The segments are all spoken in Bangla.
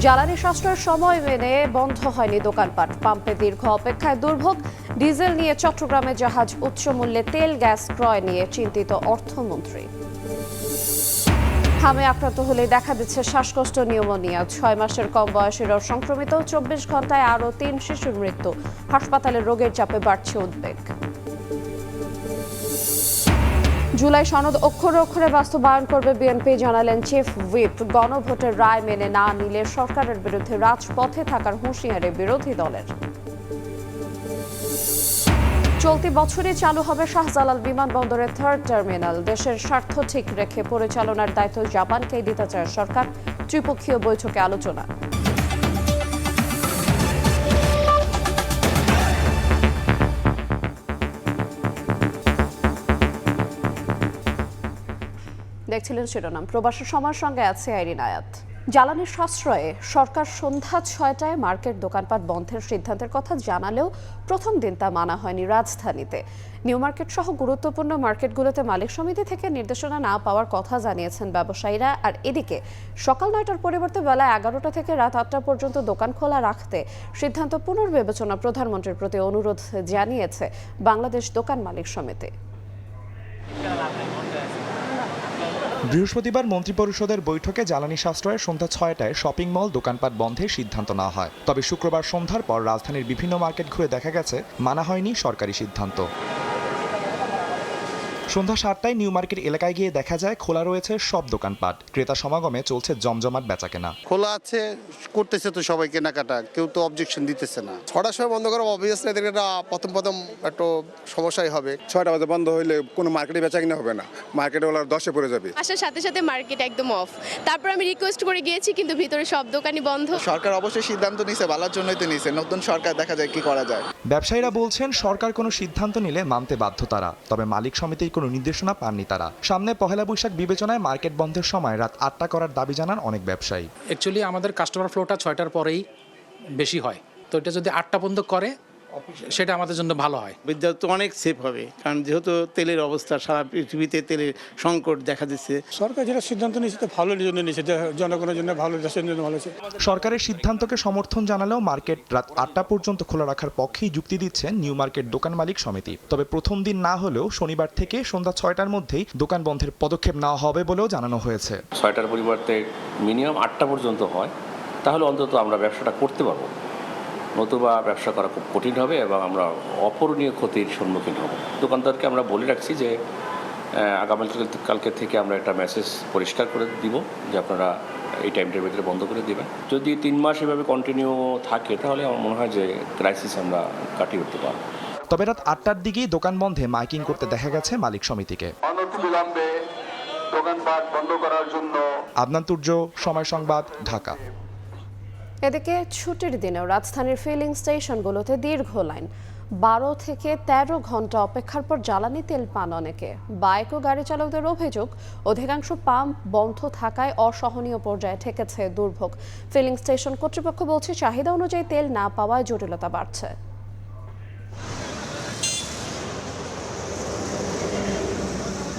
জ্বালানি সাশ্রয়ের সময় মেনে বন্ধ হয়নি দোকানপাট, পাম্পে দীর্ঘ অপেক্ষায় দুর্ভোগ। ডিজেল নিয়ে চট্টগ্রামে জাহাজ, উচ্চ মূল্যে তেল গ্যাস ক্রয় নিয়ে চিন্তিত অর্থমন্ত্রী। হামে আক্রান্ত হলে দেখা দিচ্ছে শ্বাসকষ্ট, নিউমোনিয়া। 6 মাসের কম বয়সীরাও সংক্রমিত, 24 ঘন্টায় আরও 3 শিশুর মৃত্যু। হাসপাতালে রোগের চাপে বাড়ছে উদ্বেগ। জুলাই সনদ অক্ষরে অক্ষরে বাস্তবায়ন করবে বিএনপি, জানালেন চিফ হুইপ। গণভোটের রায় মেনে না নিলে সরকারের বিরুদ্ধে রাজপথে থাকার হুঁশিয়ারি বিরোধী দলের। চলতি বছরই চালু হবে শাহজালাল বিমানবন্দরের 3rd টার্মিনাল। দেশের স্বার্থ ঠিক রেখে পরিচালনার দায়িত্ব জাপানকেই দিতে চায় সরকার। ত্রিপক্ষীয় বৈঠকে আলোচনা। দেখছিলেন শিরোনাম। প্রবাসী সময়ের সঙ্গে আছে আইরিন আয়াত। জ্বালানির সাশ্রয়ে সরকার সন্ধ্যা 6টায় মার্কেট দোকানপাট বন্ধের সিদ্ধান্তের কথা জানালেও প্রথম দিন তা মানা হয়নি রাজধানীতে। নিউ মার্কেট সহ গুরুত্বপূর্ণ মার্কেটগুলোতে মালিক সমিতি থেকে নির্দেশনা না পাওয়ার কথা জানিয়েছেন ব্যবসায়ীরা। আর এদিকে সকাল 9টার পরিবর্তে বেলা 11টা থেকে রাত 8টা পর্যন্ত দোকান খোলা রাখতে সিদ্ধান্ত পুনর্বিবেচনা প্রধানমন্ত্রীর প্রতি অনুরোধ জানিয়েছে বাংলাদেশ দোকান মালিক সমিতি। বৃহস্পতিবার মন্ত্রিপরিষদের বৈঠকে জ্বালানি সাশ্রয়ে সন্ধ্যা 6টায় শপিং মল, দোকানপাট বন্ধের সিদ্ধান্ত নেওয়া হয়। তবে শুক্রবার সন্ধ্যার পর রাজধানীর বিভিন্ন মার্কেট ঘুরে দেখা গেছে মানা হয়নি সরকারি সিদ্ধান্ত। সন্ধ্যা 7টায় নিউ মার্কেট এলাকায় গিয়ে দেখা যায় খোলা রয়েছে সব দোকানপাট। ক্রেতা সমাগমে চলছে জমজমাট বেচাকেনা। খোলা আছে, করতেছে তো সবাই কেনাকাটা, কেউ তো অবজেকশন দিতেছে না। 6টার সময় বন্ধ করা অবভিয়াসলি এদের এটা প্রথম একটু সমস্যাই হবে। 6টা বাজে বন্ধ হইলে কোনো মার্কেটে বেচা কিনা হবে না, মার্কেটে ওরা 10-এ পড়ে যাবে। আসার সাথে সাথে মার্কেট একদম অফ। তারপর আমি রিকোয়েস্ট করে গিয়েছি, কিন্তু ভিতরে সব দোকানই বন্ধ। সরকার অবশ্যই সিদ্ধান্ত নিছে, ভালোর জন্যই তো নিছে। নতুন সরকার, দেখা যায় কি করা যায়। ব্যবসায়ীরা বলছেন সরকার কোনো সিদ্ধান্ত নিলে মানতে বাধ্য তারা, তবে মালিক সমিতির কোনো নির্দেশনা পাননি তারা। সামনে পহেলা বৈশাখ বিবেচনায় মার্কেট বন্ধের সময় রাত 8টা করার দাবি জানান অনেক ব্যবসায়ী। অ্যাকচুয়ালি আমাদের কাস্টমার ফ্লোটা 6টার পরেই বেশি হয়, তো এটা যদি 8টা পর্যন্ত করে সেটা আমাদের জন্য ভালো হয়। বিদ্যুৎ তো অনেক সেফ হবে, কারণ যেহেতু তেলের অবস্থা সারা পৃথিবীতে তেলের সংকট দেখা দিচ্ছে। সরকার যেটা সিদ্ধান্ত নিয়েছে ভালোর জন্য নিয়েছে, জনগণের জন্য ভালো, দেশের জন্য ভালো। সরকারের সিদ্ধান্তকে সমর্থন জানালেও মার্কেট রাত 8টা পর্যন্ত খোলা রাখার পক্ষেই যুক্তি দিচ্ছেন নিউ মার্কেট দোকান মালিক সমিতি। তবে প্রথম দিন না হলেও শনিবার থেকে সন্ধ্যা 6টার মধ্যেই দোকান বন্ধের পদক্ষেপ নেওয়া হবে বলেও জানানো হয়েছে। 6টার পরিবর্তে মিনিমাম 8টা পর্যন্ত হয়, তাহলে অন্তত আমরা ব্যবসাটা করতে পারবো। নতুবা ব্যবসা করা খুব কঠিন হবে এবং আমরা অপূরণীয় ক্ষতির সম্মুখীন হব। দোকানদারকে আমরা বলে রাখছি যে আগামীকালকে থেকে আমরা একটা মেসেজ পরিষ্কার করে দিব যে আপনারা এই টাইমটার ভিতরে বন্ধ করে দেবেন। যদি 3 মাস এভাবে কন্টিনিউ থাকে তাহলে আমার মনে হয় যে ক্রাইসিস আমরা কাটিয়ে উঠতে পারব। তবে রাত 8টার দিকেই দোকান বন্ধে মাইকিং করতে দেখা গেছে মালিক সমিতিকে। অনতিবিলম্বে দোকানপাট বন্ধ করার জন্য। আদনান তুর্য, সময় সংবাদ, ঢাকা। এদিকে ছুটির দিনেও রাজধানীর ফিলিং স্টেশনগুলোতে দীর্ঘ লাইন। 12 থেকে 13 ঘন্টা অপেক্ষার পর জ্বালানি তেল পান অনেকে। বাইক ও গাড়ি চালকদের অভিযোগ, অধিকাংশ পাম্প বন্ধ থাকায় অসহনীয় পর্যায়ে ঠেকেছে দুর্ভোগ। ফিলিং স্টেশন কর্তৃপক্ষ বলছে চাহিদা অনুযায়ী তেল না পাওয়ায় জটিলতা বাড়ছে।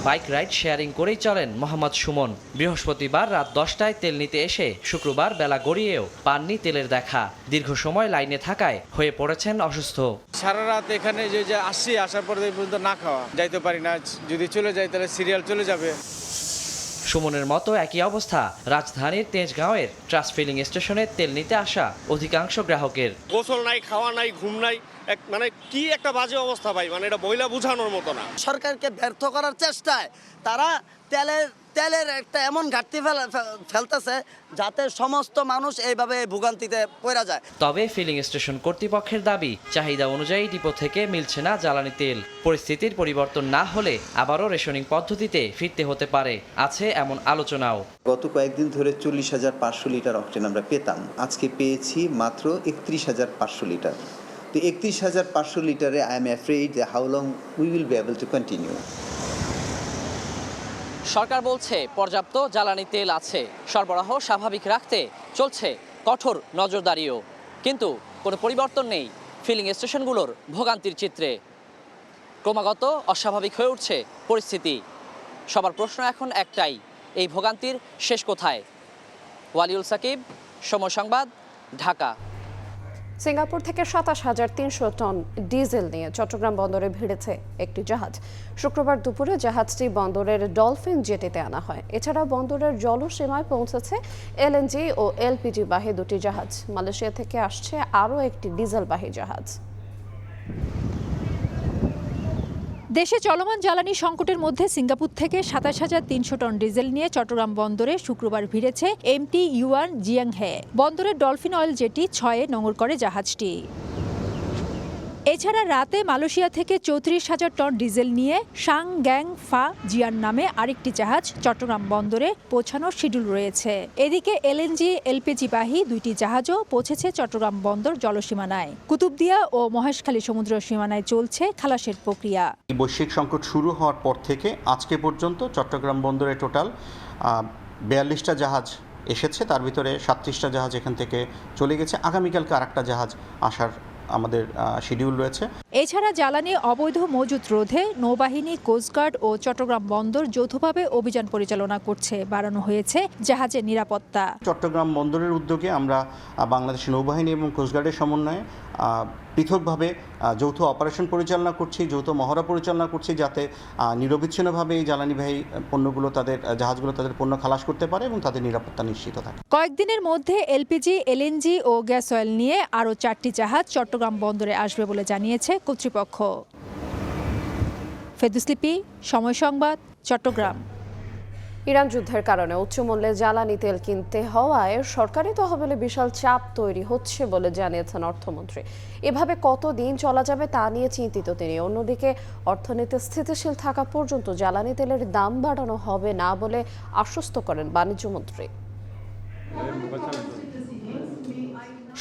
বাইক রাইড শেয়ারিং করেই চলেন মোহাম্মদ সুমন। বৃহস্পতিবার রাত 10টায় তেল নিতে এসে শুক্রবার বেলা গড়িয়েও পাননি তেলের দেখা। দীর্ঘ সময় লাইনে থাকায় হয়ে পড়েছেন অসুস্থ। সারা রাত এখানে যে আসার পরে পর্যন্ত না খাওয়া, যাইতে পারি না। যদি চলে যাই তাহলে সিরিয়াল চলে যাবে। সুমনের মতো একই অবস্থা রাজধানীর তেজগাঁওয়ের ট্রাস্ট ফিলিং স্টেশনে তেল নিতে আসা অধিকাংশ গ্রাহকের। গোসল নাই, খাওয়া নাই, ঘুম নাই, মানে কি একটা বাজে অবস্থা ভাই, মানে এটা বইলা বোঝানোর মতো না। সরকারকে ব্যর্থ করার চেষ্টায় তারা তেলের একটা এমন ঘাটতি ফেলতেছে যাতে সমস্ত মানুষ এইভাবে ভোগান্তিতে পড়ে যায়। তবে ফিলিং স্টেশন কর্তৃপক্ষের দাবি, চাহিদা অনুযায়ী ডিপো থেকে মিলছে না জ্বালানি তেল। পরিস্থিতির পরিবর্তন না হলে আবারও রেশনিং পদ্ধতিতে ফিরতে হতে পারে, আছে এমন আলোচনাও। গত কয়েকদিন ধরে 40,500 লিটার অক্টেন আমরা পেতাম, আজকে পেয়েছি মাত্র 31,500 লিটার। তো 31,500 লিটারে I am afraid how long we will be able to continue. সরকার বলছে পর্যাপ্ত জ্বালানি তেল আছে, সরবরাহ স্বাভাবিক রাখতে চলছে কঠোর নজরদারিও। কিন্তু কোনো পরিবর্তন নেই ফিলিং স্টেশনগুলোর ভোগান্তির চিত্রে। ক্রমাগত অস্বাভাবিক হয়ে উঠছে পরিস্থিতি। সবার প্রশ্ন এখন একটাই, এই ভোগান্তির শেষ কোথায়? ওয়ালিউল সাকিব, সময় সংবাদ, ঢাকা। সিঙ্গাপুর থেকে ২৭,৩০০ টন ডিজেল নিয়ে চট্টগ্রাম বন্দরে ভিড়েছে একটি জাহাজ। শুক্রবার দুপুরে জাহাজটি বন্দরের ডলফিন জেটিতে আনা হয়। এছাড়া বন্দরের জলসীমায় পৌঁছেছে এলএনজি ও এলপিজি বাহী দুটি জাহাজ। মালয়েশিয়া থেকে আসছে আরও একটি ডিজেলবাহী জাহাজ। দেশে চলমান জ্বালানি সংকটের মধ্যে সিঙ্গাপুর থেকে ২৭,৩০০ টন ডিজেল নিয়ে চট্টগ্রাম বন্দরে শুক্রবার ভিড়েছে এমটি ইউয়ান জিয়াংহে। বন্দরের ডলফিন অয়েল জেটি ৬-এ নোঙর করে জাহাজটি। এছাড়া রাতে মালয়েশিয়া থেকে ৩৪,০০০ টন ডিজেল নিয়ে সাং গ্যাং ফা জিয়ান নামে আরেকটি জাহাজ চট্টগ্রাম বন্দরে পৌঁছানোর শিডিউল রয়েছে। এদিকে এলএনজি এলপিজি বাহী দুইটি জাহাজও পৌঁছেছে চট্টগ্রাম বন্দর জলসীমানায়। কুতুবদিয়া ও মহেশখালী সমুদ্র সীমানায় চলছে খালাসের প্রক্রিয়া। বৈশ্বিক সংকট শুরু হওয়ার পর থেকে আজকে পর্যন্ত চট্টগ্রাম বন্দরে টোটাল ৪২টা জাহাজ এসেছে, তার ভিতরে ৩৭টা জাহাজ এখান থেকে চলে গেছে। আগামীকালকে আরেকটা জাহাজ আসার আমাদের শিডিউল রয়েছে। এছাড়া জ্বালানি অবৈধ মজুত রোধে নৌবাহিনী, কোস্টগার্ড ও চট্টগ্রাম বন্দর যৌথভাবে অভিযান পরিচালনা করছে। বাড়ানো হয়েছে জাহাজের নিরাপত্তা। চট্টগ্রাম বন্দরের উদ্যোগে আমরা বাংলাদেশ নৌবাহিনী এবং কোস্টগার্ডের সমন্বয়ে পৃথকভাবে যৌথ অপারেশন পরিচালনা করছি, যৌথ মহড়া পরিচালনা করছি, যাতে নিরবিচ্ছিন্নভাবে এই জ্বালানিবাহী পণ্যগুলো জাহাজগুলো তাদের পণ্য খালাস করতে পারে এবং তাদের নিরাপত্তা নিশ্চিত থাকে। কয়েকদিনের মধ্যে এলপিজি, এলএনজি ও গ্যাস অয়েল নিয়ে আরও 4টি জাহাজ চট্টগ্রাম বন্দরে আসবে বলে জানিয়েছে কর্তৃপক্ষ। ফেদুসলিপি, সময় সংবাদ, চট্টগ্রাম। ইরান যুদ্ধের কারণে উচ্চমূল্যে জ্বালানি তেল কিনতে হওয়ায় সরকারি তহবিলে বিশাল চাপ তৈরি হচ্ছে বলে জানিয়েছেন অর্থমন্ত্রী। এভাবে কতদিন চলা যাবে তা নিয়ে চিন্তিত তিনি। অন্যদিকে অর্থনীতি স্থিতিশীল থাকা পর্যন্ত জ্বালানি তেলের দাম বাড়ানো হবে না বলে আশ্বস্ত করেন বাণিজ্যমন্ত্রী।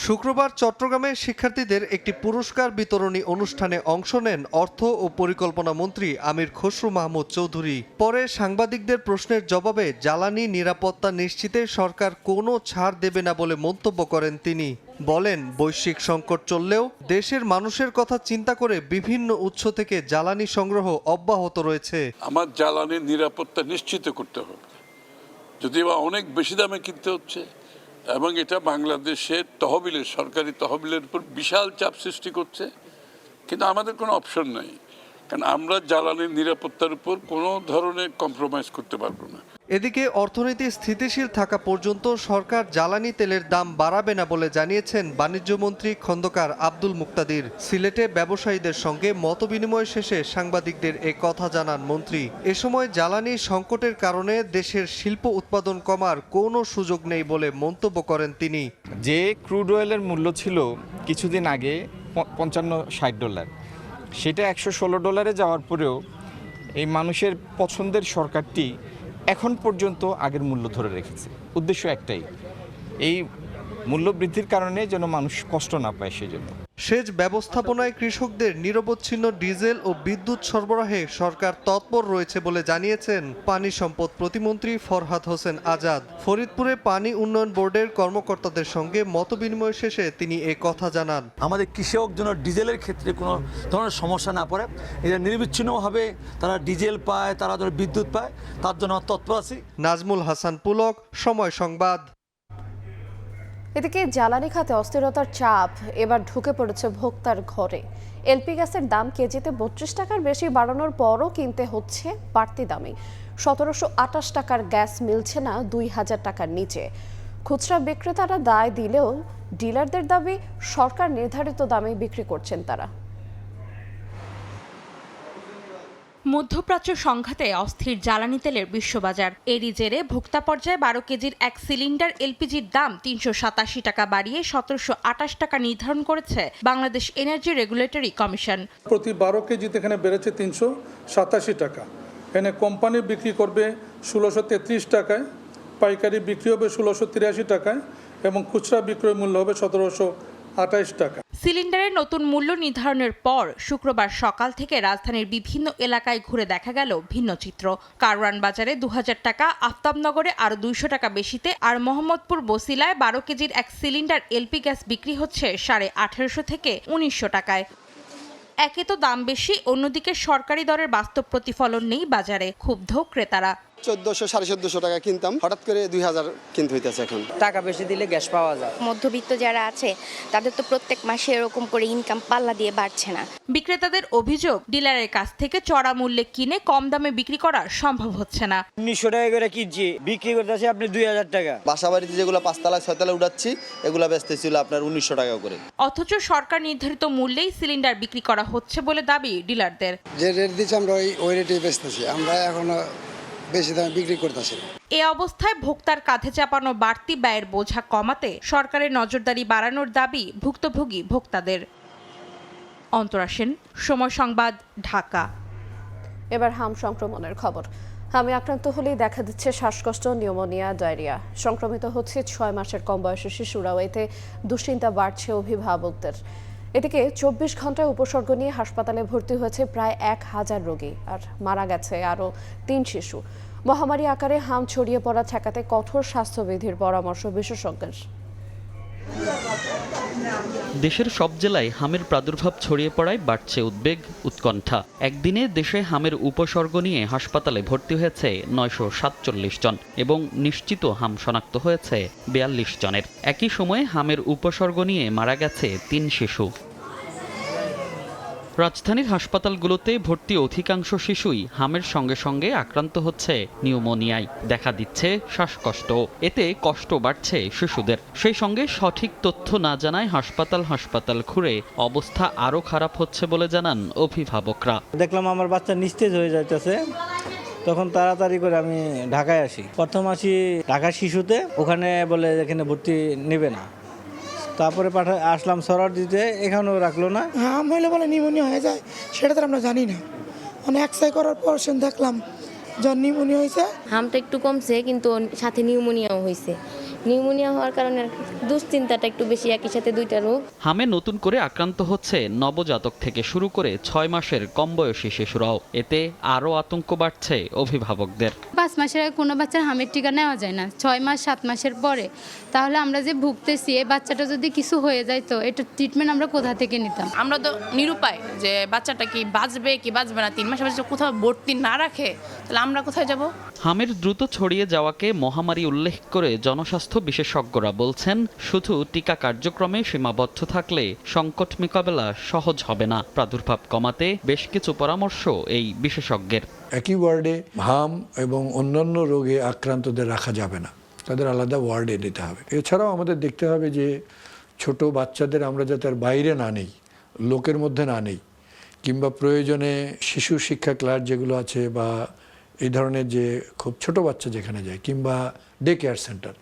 শুক্রবার চট্টগ্রামে শিক্ষার্থীদের একটি পুরস্কার বিতরণী অনুষ্ঠানে অংশ নেন অর্থ ও পরিকল্পনা মন্ত্রী আমির খসরু মাহমুদ চৌধুরী। পরে সাংবাদিকদের প্রশ্নের জবাবে জ্বালানি নিরাপত্তা নিশ্চিতে সরকার কোনো ছাড় দেবে না বলে মন্তব্য করেন তিনি। বলেন, বৈশ্বিক সংকট চললেও দেশের মানুষের কথা চিন্তা করে বিভিন্ন উৎস থেকে জ্বালানি সংগ্রহ অব্যাহত রয়েছে। আমার জ্বালানির নিরাপত্তা নিশ্চিত করতে হবে, যদিও অনেক বেশি দামে কিনতে হচ্ছে এবং এটা বাংলাদেশের তহবিলের, সরকারি তহবিলের উপর বিশাল চাপ সৃষ্টি করছে, কিন্তু আমাদের কোনো অপশন নাই, কারণ আমরা জ্বালানির নিরাপত্তার উপর কোনো ধরনের কম্প্রোমাইজ করতে পারবো না। এদিকে অর্থনীতি স্থিতিশীল থাকা পর্যন্ত সরকার জ্বালানি তেলের দাম বাড়াবে না বলে জানিয়েছেন বাণিজ্যমন্ত্রী খন্দকার আব্দুল মুক্তাদির। সিলেটে ব্যবসায়ীদের সঙ্গে মতবিনিময় শেষে সাংবাদিকদের এ কথা জানান মন্ত্রী। এ সময় জ্বালানি সংকটের কারণে দেশের শিল্প উৎপাদন কমার কোনো সুযোগ নেই বলে মন্তব্য করেন তিনি। যে ক্রুড অয়েলের মূল্য ছিল কিছুদিন আগে $55-60, সেটা $116 যাওয়ার পরেও এই মানুষের পছন্দের সরকারটি এখন পর্যন্ত আগের মূল্য ধরে রেখেছে। উদ্দেশ্য একটাই, এই মূল্য বৃদ্ধির কারণে যেন মানুষ কষ্ট না পায় সেজন্য। সেচ ব্যবস্থাপনায় কৃষকদের নিরবচ্ছিন্ন ডিজেল ও বিদ্যুৎ সরবরাহে সরকার তৎপর রয়েছে বলে জানিয়েছেন পানি সম্পদ প্রতিমন্ত্রী ফরহাদ হোসেন আজাদ। ফরিদপুরে পানি উন্নয়ন বোর্ডের কর্মকর্তাদের সঙ্গে মতবিনিময় শেষে তিনি এ কথা জানান। আমাদের কৃষক যেন ডিজেলের ক্ষেত্রে কোনো ধরনের সমস্যা না পড়ে, এটা নিরবিচ্ছিন্নভাবে তারা ডিজেল পায়, তারা যেন বিদ্যুৎ পায়, তার জন্য তৎপর আছি। নাজমুল হাসান পুলক, সময় সংবাদ। এদিকে জ্বালানি খাতে অস্থিরতার চাপ এবার ঢুকে পড়েছে ভোক্তার ঘরে। এলপি গ্যাসের দাম কেজিতে 32 টাকার বেশি বাড়ানোর পরও কিনতে হচ্ছে বাড়তি দামে। 1728 টাকার গ্যাস মিলছে না 2000 টাকার নিচে। খুচরা বিক্রেতারা দায় দিলেও ডিলারদের দাবি সরকার নির্ধারিত দামে বিক্রি করছেন তারা। মধ্যপ্রাচ্য সংঘাতে অস্থির জ্বালানি তেলের বিশ্ববাজার। এরই জেরে ভোক্তা পর্যায়ে 12 কেজির এক সিলিন্ডার এলপিজির দাম 387 টাকা বাড়িয়ে 1728 টাকা নির্ধারণ করেছে বাংলাদেশ এনার্জি রেগুলেটরি কমিশন। প্রতি 12 কেজিতে এখানে বেড়েছে 387 টাকা। এখানে কোম্পানি বিক্রি করবে 1633 টাকায়, পাইকারি বিক্রি হবে 1683 টাকায় এবং খুচরা বিক্রয় মূল্য হবে 1728 টাকা। সিলিন্ডারের নতুন মূল্য নির্ধারণের পর শুক্রবার সকাল থেকে রাজধানীর বিভিন্ন এলাকায় ঘুরে দেখা গেল ভিন্ন চিত্র। কারওয়ান বাজারে 2000 টাকা, আফতাবনগরে আরও 200 টাকা বেশিতে, আর মোহাম্মদপুর বসিলায় 12 কেজির এক সিলিন্ডার এলপি গ্যাস বিক্রি হচ্ছে 1850 থেকে 1900 টাকায়। একে তো দাম বেশি, অন্যদিকে সরকারি দরের বাস্তব প্রতিফলন নেই বাজারে, ক্ষুব্ধ ক্রেতারা। 1400 1450 টাকা কিনতাম, হঠাৎ করে 2000 কিনতে হইতেছে এখন। টাকা বেশি দিলে গ্যাস পাওয়া যায়। মধ্যবিত্ত যারা আছে তাদের তো প্রত্যেক মাসে এরকম করে ইনকাম পাল্লা দিয়ে বাড়ছে না। বিক্রেতাদের অভিযোগ, ডিলারের কাছ থেকে চড়া মূল্যে কিনে কম দামে বিক্রি করা সম্ভব হচ্ছে না। 1900 টাকা করে কিনছি, বিক্রি করতেছি আপনি 2000 টাকা। বাসা বাড়িতে যেগুলো 5 তলা 6 তলা উঠাচ্ছি এগুলো বেচতেছিল আপনার 1900 টাকা করে। অথচ সরকার নির্ধারিত মূল্যেই সিলিন্ডার বিক্রি করা হচ্ছে বলে দাবি ডিলারদের। যে রেট দিচ্ছি আমরা ওই রেটেই বেচতেছি, আমরা এখনো বেশি দামে বিক্রি করতেছি। এ অবস্থায় ভোক্তার কাঁধে চাপানো বাড়তি ব্যয়ের বোঝা কমাতে সরকারের নজরদারি বাড়ানোর দাবি ভুক্তভোগী ভোক্তাদের। অন্তরা সেন, সময় সংবাদ, ঢাকা। এবার হাম সংক্রমণের খবর। হামে আক্রান্ত হলেই দেখা দিচ্ছে শ্বাসকষ্ট, নিউমোনিয়া, ডায়রিয়া। সংক্রমিত হচ্ছে 6 মাসের কম বয়সী শিশুরাও। এতে দুশ্চিন্তা বাড়ছে অভিভাবকদের। এদিকে 24 ঘন্টায় উপসর্গ নিয়ে হাসপাতালে ভর্তি হয়েছে প্রায় 1000 রোগী, আর মারা গেছে আরও 3 শিশু। মহামারী আকারে হাম ছড়িয়ে পড়া ঠেকাতে কঠোর স্বাস্থ্যবিধির পরামর্শ বিশেষজ্ঞের। দেশের সব জেলায় হামের প্রাদুর্ভাব ছড়িয়ে পড়ায় বাড়ছে উদ্বেগ, উৎকণ্ঠা। একদিনে দেশে হামের উপসর্গ নিয়ে হাসপাতালে ভর্তি হয়েছে 947 জন এবং নিশ্চিত হাম শনাক্ত হয়েছে 42 জনের। একই সময়ে হামের উপসর্গ নিয়ে মারা গেছে 3 শিশু। রাজধানীর হাসপাতালগুলোতে ভর্তি অধিকাংশ শিশুই হামের সঙ্গে সঙ্গে আক্রান্ত হচ্ছে নিউমোনিয়ায়। দেখা দিচ্ছে শ্বাসকষ্ট। এতে কষ্ট বাড়ছে শিশুদের। সেই সঙ্গে সঠিক তথ্য না জানায় হাসপাতাল ঘুরে অবস্থা আরও খারাপ হচ্ছে বলে জানান অভিভাবকরা। দেখলাম আমার বাচ্চা নিস্তেজ হয়ে যাইতেছে, তখন তাড়াতাড়ি করে আমি ঢাকায় আসি। প্রথম আসি ঢাকা শিশুতে, ওখানে বলে এখানে ভর্তি নেবে না। তারপরে আসলাম সরার দিতে, এখানেও রাখলো না। হাম হইলে বলে নিউমোনিয়া হয়ে যায়, সেটা তো আমরা জানি না। মানে এক্সরে করার পর দেখলাম যার নিউমোনিয়া হয়েছে। হামটা একটু কমছে, কিন্তু সাথে নিউমোনিয়াও হয়েছে। নিউমোনিয়া হওয়ার কারণে দুশ্চিন্তাটা একটু বেশি, একই সাথে 2টা রোগ। হামে নতুন করে আক্রান্ত হচ্ছে নবজাতক থেকে শুরু করে 6 মাসের কম বয়সী শিশুরাও। এতে আরও আতঙ্ক বাড়ছে অভিভাবকদের। 5 মাসের আগে কোনো বাচ্চার হামের টিকা নেওয়া যায় না, 6 মাস 7 মাসের পরে। তাহলে আমরা যে ভুগতেছি, এই বাচ্চাটা যদি কিছু হয়ে যায় তো এটা ট্রিটমেন্ট আমরা কোথা থেকে নিতাম? আমরা তো নিরুপায় যে বাচ্চাটা কি বাঁচবে কি বাঁচবে না। 3 মাসের বাচ্চা কোথাও ভর্তি না রাখে তাহলে আমরা কোথায় যাব? হামের দ্রুত ছড়িয়ে যাওয়াকে মহামারী উল্লেখ করে জনস্বাস্থ্য বিশেষজ্ঞরা বলছেন, শুধু টিকা কার্যক্রমে সীমাবদ্ধ থাকলে সংকট মোকাবেলা সহজ হবে না। প্রাদুর্ভাব কমাতে বেশ কিছু পরামর্শ এই বিশেষজ্ঞের। একই ওয়ার্ডে হাম এবং অন্যান্য রোগে আক্রান্তদের রাখা যাবে না, তাদের আলাদা ওয়ার্ডে দিতে হবে। এছাড়াও আমাদের দেখতে হবে যে ছোট বাচ্চাদের আমরা যাতে আর বাইরে না নেই, লোকের মধ্যে না নেই, কিংবা প্রয়োজনে শিশু শিক্ষা ক্লাস যেগুলো আছে বা এই ধরনের যে খুব ছোট বাচ্চা যেখানে যায়, কিংবা ডে কেয়ার সেন্টার,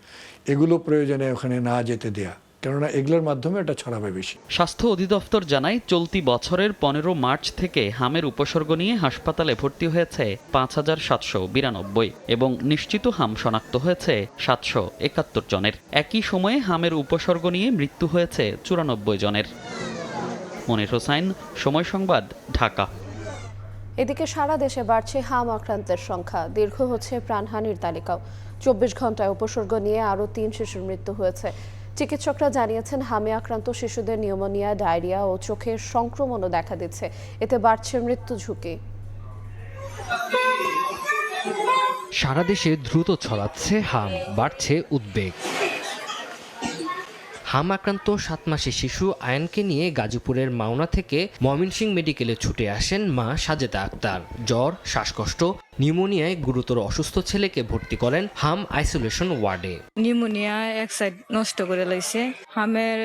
এগুলো প্রয়োজনে ওখানে না যেতে দেয়া, কেননা এগুলোর মাধ্যমে এটা ছড়াবে বেশি। স্বাস্থ্য অধিদপ্তর জানায়, চলতি বছরের 15 মার্চ থেকে হামের উপসর্গ নিয়ে হাসপাতালে ভর্তি হয়েছে 5792 এবং নিশ্চিত হাম শনাক্ত হয়েছে 771 জনের। একই সময়ে হামের উপসর্গ নিয়ে মৃত্যু হয়েছে 94 জনের। মনির হোসাইন, সময় সংবাদ, ঢাকা। এদিকে সারা দেশে বাড়ছে হাম আক্রান্তের সংখ্যা, দীর্ঘ হচ্ছে প্রাণহানির তালিকাও। 24 ঘন্টায় উপসর্গ নিয়ে আরও 3 শিশুর মৃত্যু হয়েছে। চিকিৎসকরা জানিয়েছেন, হামে আক্রান্ত শিশুদের নিউমোনিয়া, ডায়রিয়া ও চোখের সংক্রমণও দেখা দিচ্ছে। এতে বাড়ছে মৃত্যু ঝুঁকি। সারা দেশে দ্রুত ছড়াচ্ছে হাম, বাড়ছে উদ্বেগ। হাম আক্রান্ত 7 মাসের শিশু আয়ানকে নিয়ে গাজীপুরের মাওনা থেকে ময়মনসিংহ মেডিকেলে ছুটে আসেন মা সাজেদা আক্তার। জ্বর, শ্বাসকষ্ট, নিউমোনিয়ায় গুরুতর অসুস্থ ছেলেকে ভর্তি করেন হাম আইসোলেশন ওয়ার্ডে। নিউমোনিয়া এক সাইড নষ্ট করে লাইছে, হামের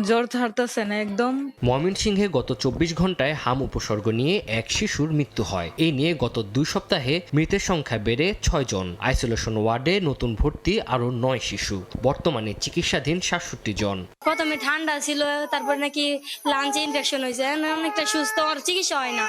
জ্বর থারতেছে না একদম। ময়মনসিংহে গত 24 ঘন্টায় হাম উপসর্গ নিয়ে এক শিশুর মৃত্যু হয়। এই নিয়ে গত 2 সপ্তাহে মৃতের সংখ্যা বেড়ে 6 জন। আইসোলেশন ওয়ার্ডে নতুন ভর্তি আরও 9 শিশু। বর্তমানে চিকিৎসাধীন 67 জন। প্রথমে ঠান্ডা ছিল, তারপর নাকি লাঞ্চে ইনফেকশন হয়েছে, অনেকটা সুস্থ, আর চিকিৎসা হয় না,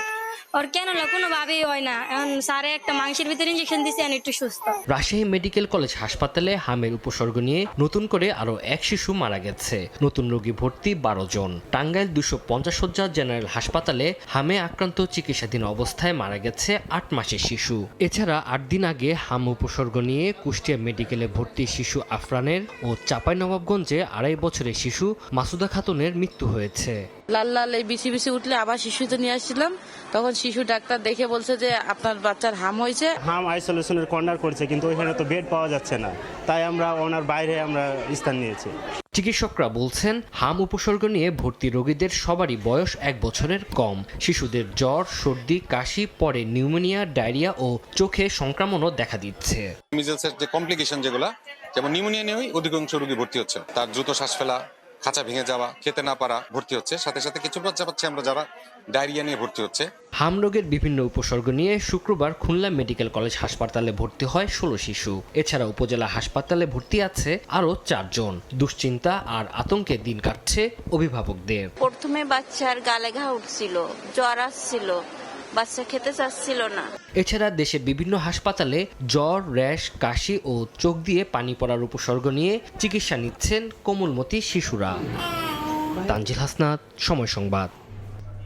আর কেন কোনোভাবেই হয় না। এখন স্যারে একটা মাংসের ভিতরে ইনজেকশন দিচ্ছে, একটু সুস্থ। রাজশাহী মেডিকেল কলেজ হাসপাতালে হামের উপসর্গ নিয়ে নতুন করে আরো 1 শিশু মারা গেছে। নতুন রোগী ভর্তি 12 জন। টাঙ্গাইল 250 শয্যা জেনারেল হাসপাতালে হামে আক্রান্ত চিকিৎসাধীন অবস্থায় মারা গেছে 8 মাসের শিশু। এছাড়া 8 দিন আগে হাম উপসর্গ নিয়ে কুষ্টিয়া মেডিকেলে ভর্তি শিশু আফরানের ও চাঁপাইনবাবগঞ্জে 2.5 বছরের শিশু মাসুদা খাতুনের মৃত্যু হয়েছে। লাল লাল এই বিছি বিছি উঠলে আবার শিশুতে নিয়ে আসছিলাম, তখন তখন শিশু ডাক্তার দেখে বলছে যে আপনার বাচ্চার হাম হয়েছে। হাম আইসোলেশনের কর্নার করছে, কিন্তু ওইখানে তো বেড পাওয়া যাচ্ছে না, তাই আমরা ওনার বাইরে আমরা স্থান নিয়েছি। চিকিৎসকরা বলছেন হাম উপসর্গ নিয়ে ভর্তি রোগীদের সবারই বয়স 1 বছরের কম। শিশুদের জ্বর, সর্দি, কাশি, পরে নিউমোনিয়া, ডায়রিয়া ও চোখে সংক্রমণও দেখা দিচ্ছে। মিজেলসের যে কমপ্লিকেশন যেগুলো, যেমন নিউমোনিয়া নিয়েই অধিকাংশ রোগী ভর্তি হচ্ছে। তার দ্রুত শ্বাস ফেলা, খাঁচা ভেঙে যাওয়া, খেতে না পারা ভর্তি হচ্ছে। সাথে সাথে কিছু বাচ্চা পাচ্ছি আমরা যারা ডায়রিয়া নিয়ে ভর্তি হচ্ছে। হাম রোগের বিভিন্ন উপসর্গ নিয়ে শুক্রবার খুলনা মেডিকেল কলেজ হাসপাতালে ভর্তি হয় 16 শিশু। এছাড়া উপজেলা হাসপাতালে ভর্তি আছে আরও 4 জন। দুশ্চিন্তা আর আতঙ্কে দিন কাটছে অভিভাবকদের। প্রথমে বাচ্চার গালে ঘা উঠছিল, জ্বর আসছিল, বাচ্চা খেতে চাচ্ছিল না। এছাড়া দেশের বিভিন্ন হাসপাতালে জ্বর, র্যাশ, কাশি ও চোখ দিয়ে পানি পড়ার উপসর্গ নিয়ে চিকিৎসা নিচ্ছেন কোমলমতি শিশুরা। তানজিল হাসনাত, সময় সংবাদ।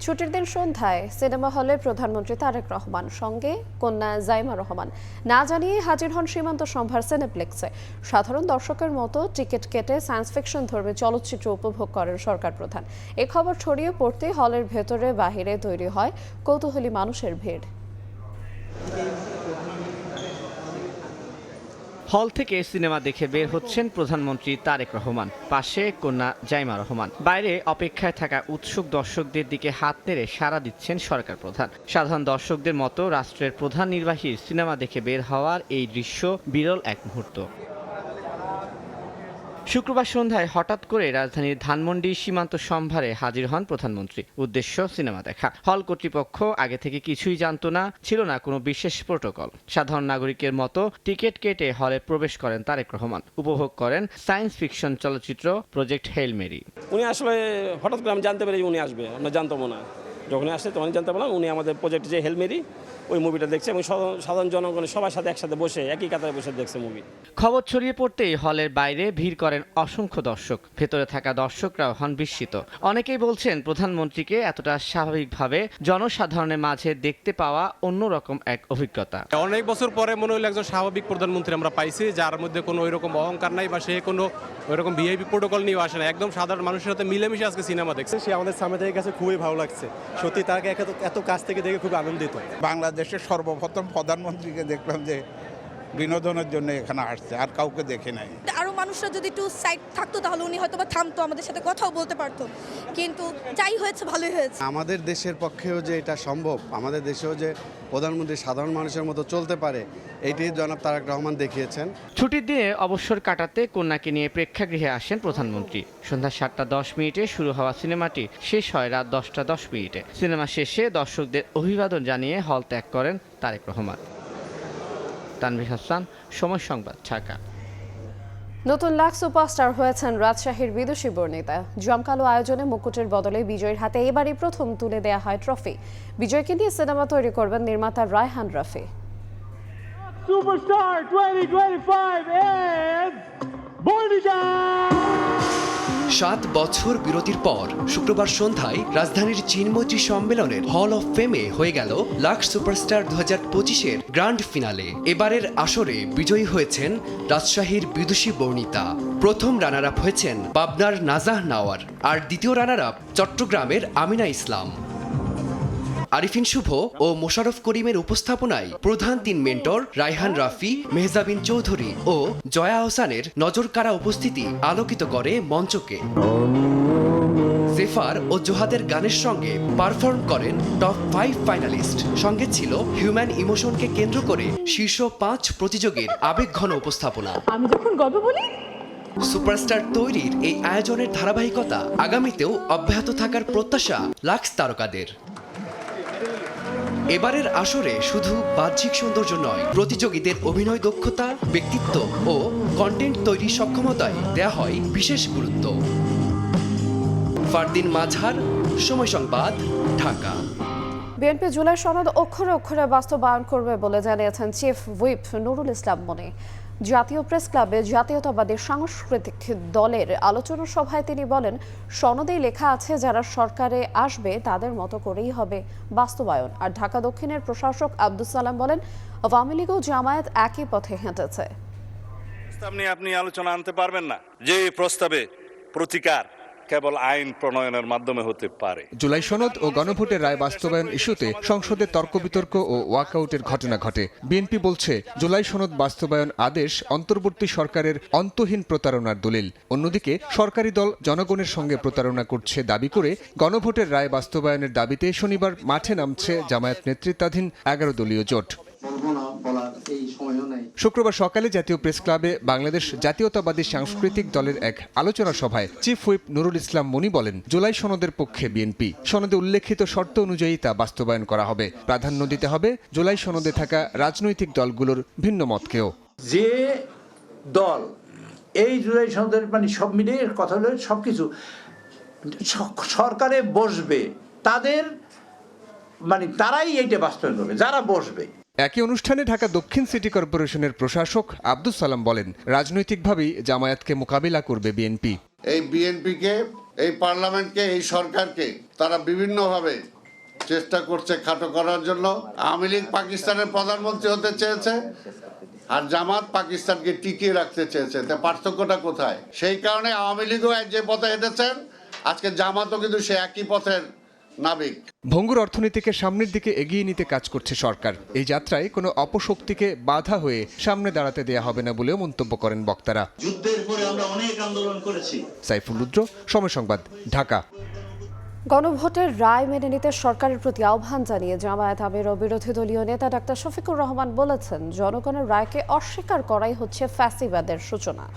ছুটির দিন সন্ধ্যায় সিনেমা হলে প্রধানমন্ত্রী তারেক রহমান সঙ্গে কন্যা জাইমা রহমান না জানিয়ে হাজির হন সীমান্ত সম্ভার সিনেপ্লেক্সে। সাধারণ দর্শকের মতো টিকিট কেটে সায়েন্স ফিকশন ধর্মী চলচ্চিত্র উপভোগ করেন সরকার প্রধান। এ খবর ছড়িয়ে পড়তে হলের ভেতরে বাহিরে তৈরি হয় কৌতূহলী মানুষের ভিড়। হল থেকে সিনেমা দেখে বের হচ্ছেন প্রধানমন্ত্রী তারেক রহমান, পাশে কন্যা জাইমা রহমান। বাইরে অপেক্ষায় থাকা উৎসুক দর্শকদের দিকে হাত নেড়ে সাড়া দিচ্ছেন সরকার প্রধান। সাধারণ দর্শকদের মতো রাষ্ট্রের প্রধান নির্বাহীর সিনেমা দেখে বের হওয়ার এই দৃশ্য বিরল এক মুহূর্ত। শুক্রবার সন্ধ্যায় হঠাৎ করে রাজধানীর ধানমন্ডি সীমান্ত সম্ভারে হাজির হন প্রধানমন্ত্রী। উদ্দেশ্য সিনেমা দেখা। হল কর্তৃপক্ষ আগে থেকে কিছুই জানত না, ছিল না কোনো বিশেষ প্রোটোকল। সাধারণ নাগরিকের মতো টিকিট কেটে হলে প্রবেশ করেন তারেক রহমান। উপভোগ করেন সায়েন্স ফিকশন চলচ্চিত্র প্রজেক্ট হেইল মেরি। উনি আসলে হঠাৎ করে আমি জানতে পারি উনি আসবে, আমরা জানতাম না। যখনই আসছে তখনই জানতে পারলাম উনি আমাদের প্রজেক্ট যে হেইল মেরি ওই মুভিটা দেখছে এবং সাধারণ জনগণ সবার সাথে একসাথে বসে একই কাতারে বসে দেখছে মুভি। খবর ছড়িয়ে পড়তেই হলের বাইরে ভিড় করেন অসংখ্য দর্শক। ভেতরে থাকা দর্শকরাও হন বিস্মিত। অনেকেই বলছেন প্রধানমন্ত্রীকে এতটা স্বাভাবিকভাবে জনসাধারণের মাঝে দেখতে পাওয়া অন্যরকম এক অভিজ্ঞতা। অনেক বছর পরে মনে হলো একজন স্বাভাবিক প্রধানমন্ত্রী আমরা পাইছি, যার মধ্যে কোনো ওইরকম অহংকার নাই বা সে কোনো ওইরকম ভিআইপি প্রোটোকল নিয়ে আসে না। একদম সাধারণ মানুষের সাথে মিলেমিশে আজকে সিনেমা দেখছে। সে আমাদের সামনে থেকে গেছে, খুবই ভালো লাগছে। সত্যি তাকে এত কাছ থেকে দেখে খুব আনন্দিত। বাংলাদেশের সর্বপ্রথম প্রধানমন্ত্রীকে দেখলাম যে বিনোদনের জন্য এখানে আসছে, আর কাউকে দেখে নাই। আরো মানুষরা যদি একটু সাইড থাকতো তাহলে উনি হয়তো বা থামতো, আমাদের সাথে কথাও বলতে পারতো। কিন্তু যাই হয়েছে ভালোই হয়েছে। আমাদের দেশের পক্ষেও যে এটা সম্ভব, আমাদের দেশেও যে প্রধানমন্ত্রী সাধারণ মানুষের মতো চলতে পারে, এইটি জনাব তারেক রহমান দেখিয়েছেন। ছুটির দিনে অবসর কাটাতে কন্যাকে নিয়ে প্রেক্ষাগৃহে আসেন প্রধানমন্ত্রী। সন্ধ্যা 7:10 শুরু হওয়া সিনেমাটি শেষ হয় রাত 10:10। সিনেমা শেষে দর্শকদের অভিবাদন জানিয়ে হল ত্যাগ করেন তারেক রহমান। তানভীর হাসান, সময় সংবাদ, ঢাকা। নতুন লাখ সুপারস্টার হয়েছেন রাজশাহীর বিদুষী বর্ণিতা। জমকালো আয়োজনে মুকুটের বদলে বিজয়ীর হাতে এবারই প্রথম তুলে দেয়া হয় ট্রফি। বিজয়কে নিয়ে সিনেমা তৈরি করবেন নির্মাতা রায়হান রাফি। Superstar 2025 is Barnita. 7 বছর বিরতির পর শুক্রবার সন্ধ্যায় রাজধানীর চিনমৈত্রী সম্মেলনের হল অফ ফেমে হয়ে গেল লাক্স সুপারস্টার 2025-এর গ্র্যান্ড ফিনালে। এবারের আসরে বিজয়ী হয়েছেন রাজশাহীর বিদুষী বর্ণিতা। প্রথম রানার আপ হয়েছেন পাবনার নাজাহ নাওয়ার, আর দ্বিতীয় রানার আপ চট্টগ্রামের আমিনা ইসলাম। আরিফিন শুভ ও মোশাররফ করিমের উপস্থাপনায় প্রধান 3 মেন্টর রায়হান রাফি, মেহজাবিন চৌধুরী ও জয়া আহসানের নজরকাড়া উপস্থিতি আলোকিত করে মঞ্চকে। জেফার ও জোহাদের গানের সঙ্গে পারফর্ম করেন টপ 5 ফাইনালিস্ট। সঙ্গে ছিল হিউম্যান ইমোশনকে কেন্দ্র করে শীর্ষ 5 প্রতিযোগীর আবেগঘন উপস্থাপনা। আমি যখন গল্প বলি সুপারস্টার তৈরির এই আয়োজনের ধারাবাহিকতা আগামীতেও অব্যাহত থাকার প্রত্যাশা লাক্স তারকাদের। এবারের আসরে শুধু বাহ্যিক সৌন্দর্য নয়, প্রতিযোগীদের অভিনয় দক্ষতা, ব্যক্তিত্ব ও কন্টেন্ট তৈরির সক্ষমতায় দেয়া হয় বিশেষ গুরুত্ব। ফারদিন মাঝহার, সময় সংবাদ, ঢাকা। বিএনপি জুলাই সনদ অক্ষরে অক্ষরে বাস্তবায়ন করবে বলে জানিয়েছেন চিফ হুইপ নুরুল ইসলাম মনি। জাতীয় প্রেস ক্লাবে জাতীয়তাবাদী সাংস্কৃতিক দলের আলোচনা সভায় তিনি বলেন, সনদেই লেখা আছে যারা সরকারে আসবে তাদের মতো করেই হবে বাস্তবায়ন। আর ঢাকা দক্ষিণের প্রশাসক আব্দুস সালাম বলেন, আওয়ামী লীগ ও জামায়াত একই পথে হেঁটেছে। প্রস্তাব নিয়ে আপনি আলোচনা আনতে পারবেন না যে প্রস্তাবে প্রতিকার কেবল আইন প্রণয়নের মাধ্যমে হতে পারে। জুলাই সনদ ও গণভোটের রায় বাস্তবায়ন ইস্যুতে সংসদে তর্ক বিতর্ক ও ওয়াকআউটের ঘটনা ঘটে। বিএনপি বলছে জুলাই সনদ বাস্তবায়ন আদেশ অন্তর্বর্তী সরকারের অন্তহীন প্রতারণার দলিল। অন্যদিকে সরকারি দল জনগণের সঙ্গে প্রতারণা করছে দাবি করে গণভোটের রায় বাস্তবায়নের দাবিতে শনিবার মাঠে নামছে জামায়াত নেতৃত্বাধীন 11 দলীয় জোট। শুক্রবার সকালে জাতীয় প্রেস ক্লাবে বাংলাদেশ জাতীয়তাবাদী সাংস্কৃতিক দলের এক আলোচনা সভায় চিফ হুইপ নুরুল ইসলাম মনি বলেন, জুলাই সনদের পক্ষে বিএনপি। সনদে উল্লেখিত শর্ত অনুযায়ী তা বাস্তবায়ন করা হবে। প্রাধান্য দিতে হবে জুলাই সনদে থাকা রাজনৈতিক দলগুলোর ভিন্ন মতকেও। যে দল এই জুলাই সনদের মানে সব মিলিয়ে কথা হলো সবকিছু সরকারে বসবে, তাদের মানে তারাই এইটা বাস্তবায়ন করবে যারা বসবে। একই অনুষ্ঠানে ঢাকা দক্ষিণ সিটি কর্পোরেশনের প্রশাসক আব্দুস সালাম বলেন, রাজনৈতিকভাবেই জামায়াতকে মোকাবিলা করবে বিএনপি। এই বিএনপিকে, এই পার্লামেন্টকে, এই সরকারকে তারা বিভিন্নভাবে চেষ্টা করছে খাটো করার জন্য। আওয়ামী লীগ পাকিস্তানের প্রধানমন্ত্রী হতে চেয়েছে আর জামাত পাকিস্তানকে টিকিয়ে রাখতে চেয়েছে। তা পার্থক্যটা কোথায়? সেই কারণে আওয়ামী লীগও যে পথে হেঁটেছেন, আজকে জামাতও কিন্তু সে একই পথের নাবিক। ভঙ্গুর অর্থনীতিকে সামনের দিকে এগিয়ে নিতে কাজ করছে সরকার। এই যাত্রায় কোনো অপশক্তিকে বাধা হয়ে সামনে দাঁড়াতে দেয়া হবে না বলেও মন্তব্য করেন বক্তারা। যুদ্ধের পরে আমরা অনেক আন্দোলন করেছি। সাইফুল রুদ্র, সময় সংবাদ, ঢাকা। গণভোটের রায় মেনে নিতে সরকারের প্রতি আহ্বান জানিয়ে জামায়াত আমির ও বিরোধী দলীয় নেতা ডাক্তার শফিকুর রহমান বলেছেন, জনগণের রায়কে অস্বীকার করাই হচ্ছে ফ্যাসিবাদের সূচনা।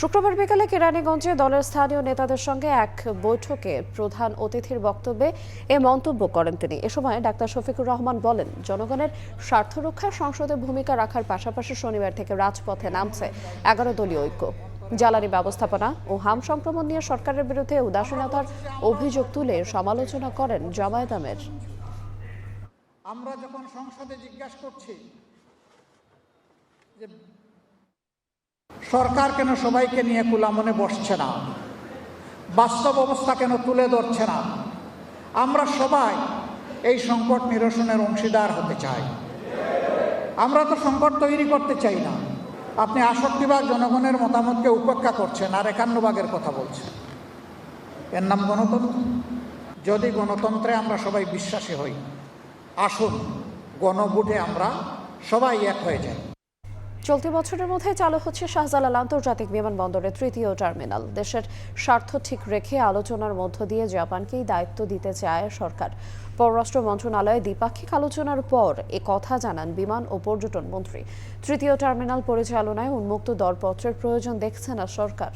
শুক্রবার বিকালে কেরানীগঞ্জে দলের স্থানীয় নেতাদের সঙ্গে এক বৈঠকে প্রধান অতিথির বক্তব্যে এ মন্তব্য করেন তিনি। এ সময় ডাক্তার শফিকুর রহমান বলেন, জনগণের স্বার্থ রক্ষায় সংসদে ভূমিকা রাখার পাশাপাশি শনিবার থেকে রাজপথে নামছে 11 দলীয় ঐক্য। জ্বালানি ব্যবস্থাপনা ও হাম সংক্রমণ নিয়ে সরকারের বিরুদ্ধে উদাসীনতার অভিযোগ তুলে সমালোচনা করেন জামায়াত আমির। আমরা যখন সংসদে জিজ্ঞাসা করছি যে সরকার কেন সবাইকে নিয়ে কুলামনে বসছে না, বাস্তব অবস্থা কেন তুলে ধরছে না, আমরা সবাই এই সংকট নিরসনের অংশীদার হতে চাই। আমরা তো সংকট তৈরি করতে চাই না। আপনি 68 ভাগ জনগণের মতামতকে উপেক্ষা করছেন আর 51 ভাগের কথা বলছেন। এর নাম গণতন্ত্র? যদি গণতন্ত্রে আমরা সবাই বিশ্বাসী হই, আসুন গণভোটে আমরা সবাই এক হয়ে যাই। চলতি বছরের মধ্যে চালু হচ্ছে শাহজালাল আন্তর্জাতিক বিমানবন্দরের 3য় টার্মিনাল। দেশের স্বার্থ ঠিক রেখে আলোচনার মধ্য দিয়ে জাপানকেই দায়িত্ব দিতে চায় সরকার। পররাষ্ট্র মন্ত্রণালয়ে দ্বিপাক্ষিক আলোচনার পর এ কথা জানান বিমান ও পর্যটন মন্ত্রী। 3য় টার্মিনাল পরিচালনায় উন্মুক্ত দরপত্রের প্রয়োজন দেখছে না সরকার।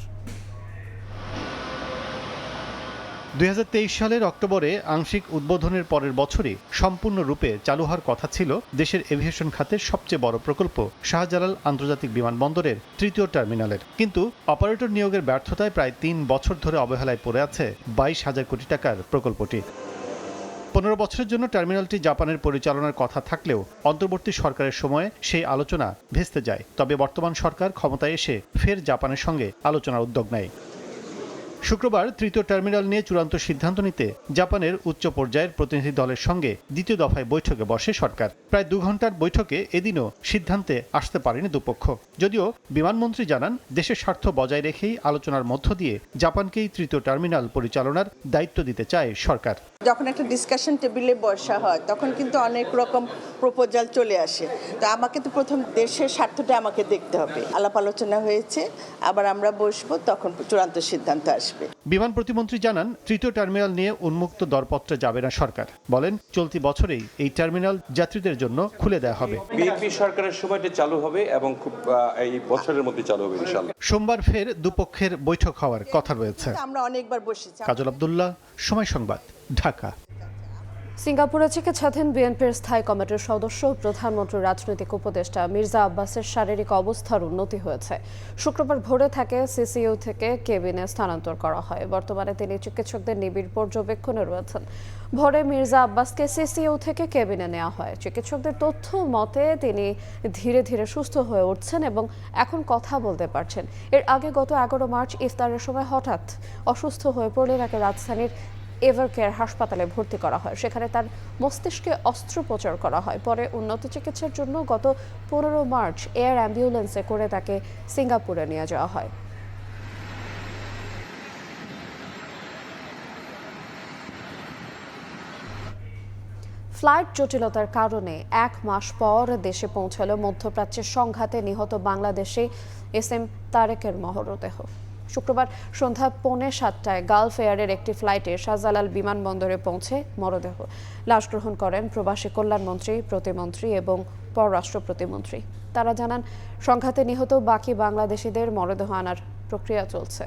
2023 সালের অক্টোবরে আংশিক উদ্বোধনের পরের বছরই সম্পূর্ণরূপে চালু হওয়ার কথা ছিল দেশের এভিয়েশন খাতের সবচেয়ে বড় প্রকল্প শাহজালাল আন্তর্জাতিক বিমানবন্দরের 3য় টার্মিনালের। কিন্তু অপারেটর নিয়োগের ব্যর্থতায় প্রায় 3 বছর ধরে অবহেলায় পড়ে আছে 22,000 কোটি টাকার প্রকল্পটি। 15 বছরের জন্য টার্মিনালটি জাপানের পরিচালনার কথা থাকলেও অন্তর্বর্তী সরকারের সময়ে সেই আলোচনা ভেস্তে যায়। তবে বর্তমান সরকার ক্ষমতায় এসে ফের জাপানের সঙ্গে আলোচনার উদ্যোগ নেয়। শুক্রবার 3য় টার্মিনাল নিয়ে চূড়ান্ত সিদ্ধান্ত নিতে জাপানের উচ্চ পর্যায়ের প্রতিনিধি দলের সঙ্গে দ্বিতীয় দফায় বৈঠকে বসে সরকার। প্রায় 2 ঘন্টার বৈঠকে এদিনও সিদ্ধান্তে আসতে পারেনি দুপক্ষ। যদিও বিমানমন্ত্রী জানান, দেশের স্বার্থ বজায় রেখেই আলোচনার মধ্য দিয়ে জাপানকেই 3য় টার্মিনাল পরিচালনার দায়িত্ব দিতে চায় সরকার। যখন একটা ডিসকাশন টেবিলে বসা হয় তখন কিন্তু অনেক রকম প্রপোজাল চলে আসে। তো আমাকে তো প্রথম দেশের স্বার্থটা আমাকে দেখতে হবে। আলাপ আলোচনা হয়েছে, আবার আমরা বসবো, তখন চূড়ান্ত সিদ্ধান্ত আসবে। বিমান প্রতিমন্ত্রী জানান, 3য় টার্মিনাল নিয়ে উন্মুক্ত দরপত্রে যাবে না সরকার। বলেন, চলতি বছরেই এই টার্মিনাল যাত্রীদের জন্য খুলে দেওয়া হবে। বিএনপি সরকারের সময়টা চালু হবে এবং খুব এই বছরের মধ্যে চালু হবে ইনশাআল্লাহ। সোমবার ফের দুপক্ষের বৈঠক হওয়ার কথা রয়েছে। আমরা অনেকবার বসেছি। কাজল আব্দুল্লাহ, সময় সংবাদ, ঢাকা। সিঙ্গাপুরে চিকিৎসাধীন বিএনপির স্থায়ী কমিটির সদস্য প্রধানমন্ত্রীর রাজনৈতিক উপদেষ্টা মির্জা আব্বাসের শারীরিক অবস্থার উন্নতি হয়েছে। শুক্রবার ভোরে তাকে সিসিইউ থেকে কেবিনে স্থানান্তর করা হয়। বর্তমানে তিনি চিকিৎসকদের নিবিড় পর্যবেক্ষণে রয়েছেন। ভোরে মির্জা আব্বাসকে সিসিইউ থেকে কেবিনে নেওয়া হয়। চিকিৎসকদের তথ্য মতে তিনি ধীরে ধীরে সুস্থ হয়ে উঠছেন এবং এখন কথা বলতে পারছেন। এর আগে গত 11 মার্চ ইফতারের সময় হঠাৎ অসুস্থ হয়ে পড়লে তাকে রাজধানীর এভারকেয়ার হাসপাতালে ভর্তি করা হয়। সেখানে তার মস্তিষ্কে অস্ত্রোপচার করা হয়। পরে উন্নত চিকিৎসার জন্য গত 15 মার্চ এয়ার অ্যাম্বুলেন্সে করে তাকে সিঙ্গাপুরে নিয়ে যাওয়া হয়। ফ্লাইট জটিলতার কারণে 1 মাস পর দেশে পৌঁছাল মধ্যপ্রাচ্যের সংঘাতে নিহত বাংলাদেশি SM তারেকের মরদেহ। শুক্রবার সন্ধ্যা 6:45 গালফ এয়ারের একটি ফ্লাইটে শাহজালাল বিমানবন্দরে পৌঁছে মরদেহ লাশ গ্রহণ করেন প্রবাসী কল্যাণমন্ত্রী, প্রতিমন্ত্রী এবং পররাষ্ট্র প্রতিমন্ত্রী। তারা জানান, সংঘাতে নিহত বাকি বাংলাদেশিদের মরদেহ আনার প্রক্রিয়া চলছে।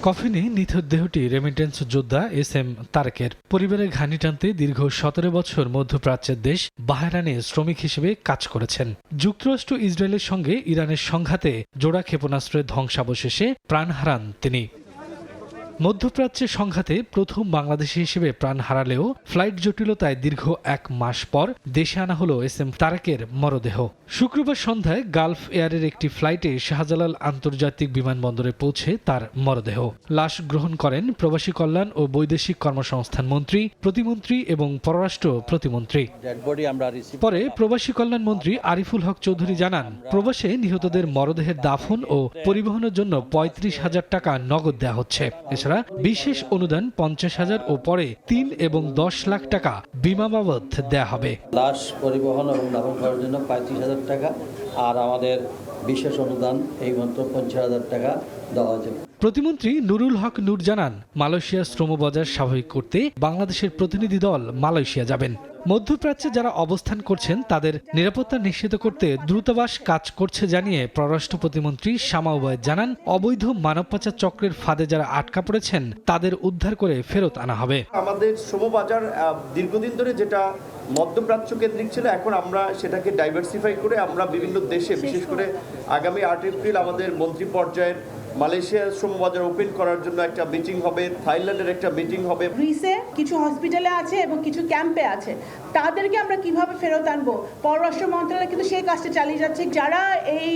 কফিনে নিথর দেহটি রেমিটেন্স যোদ্ধা SM তারেকের। পরিবারের ঘানি টানতে দীর্ঘ 17 বছর মধ্যপ্রাচ্যের দেশ বাহরাইনে শ্রমিক হিসেবে কাজ করেছেন। যুক্তরাষ্ট্র ইসরায়েলের সঙ্গে ইরানের সংঘাতে জোড়া ক্ষেপণাস্ত্রের ধ্বংসাবশেষে প্রাণ হারান তিনি। মধ্যপ্রাচ্যের সংঘাতে প্রথম বাংলাদেশি হিসেবে প্রাণ হারালেও ফ্লাইট জটিলতায় দীর্ঘ 1 মাস পর দেশে আনা হলো SM তারেকের মরদেহ। শুক্রবার সন্ধ্যায় গালফ এয়ারের একটি ফ্লাইটে শাহজালাল আন্তর্জাতিক বিমানবন্দরে পৌঁছে তার মরদেহ লাশ গ্রহণ করেন প্রবাসী কল্যাণ ও বৈদেশিক কর্মসংস্থান মন্ত্রী, প্রতিমন্ত্রী এবং পররাষ্ট্র প্রতিমন্ত্রী। পরে প্রবাসী কল্যাণ মন্ত্রী আরিফুল হক চৌধুরী জানান, প্রবাসে নিহতদের মরদেহের দাফন ও পরিবহনের জন্য 35,000 টাকা নগদ দেওয়া হচ্ছে। এছাড়া বিশেষ অনুদান 50,000 ও পরে 3 এবং 10 লাখ টাকা বিমা বাবদ দেয়া হবে। লাশ পরিবহন এবং দাফন করার জন্য 35,000 টাকা আর আমাদের বিশেষ অনুদান এই মাত্র 50,000 টাকা দেওয়া যাবে। প্রতিমন্ত্রী নুরুল হক নূর জানান, মালয়েশিয়ার শ্রমবাজার স্বাভাবিক করতে বাংলাদেশের প্রতিনিধি দল মালয়েশিয়া যাবেন। মধ্যপ্রাচ্যে যারা অবস্থান করছেন তাদের নিরাপত্তা নিশ্চিত করতে দূতাবাস কাজ করছে জানিয়ে পররাষ্ট্র প্রতিমন্ত্রী শামা ওবায়েদ জানান, অবৈধ মানব পাচার চক্রের ফাঁদে যারা আটকা পড়েছেন তাদের উদ্ধার করে ফেরত আনা হবে। আমাদের শ্রমবাজার দীর্ঘদিন ধরে যেটা মধ্যপ্রাচ্য কেন্দ্রিক ছিল, এখন আমরা সেটাকে ডাইভার্সিফাই করে আমরা বিভিন্ন দেশে, বিশেষ করে আগামী 8 এপ্রিল আমাদের মন্ত্রী পর্যায়ের মালয়েশিয়ার শ্রমবাজার ওপেন করার জন্য একটা মিটিং হবে, থাইল্যান্ডের একটা মিটিং হবে। গ্রিসে কিছু হসপিটালে আছে এবং কিছু ক্যাম্পে আছে, তাদেরকে আমরা কিভাবে ফেরত আনবো, পররাষ্ট্র মন্ত্রণালয় কিন্তু সেই কাজটা চালিয়ে যাচ্ছে। যারা এই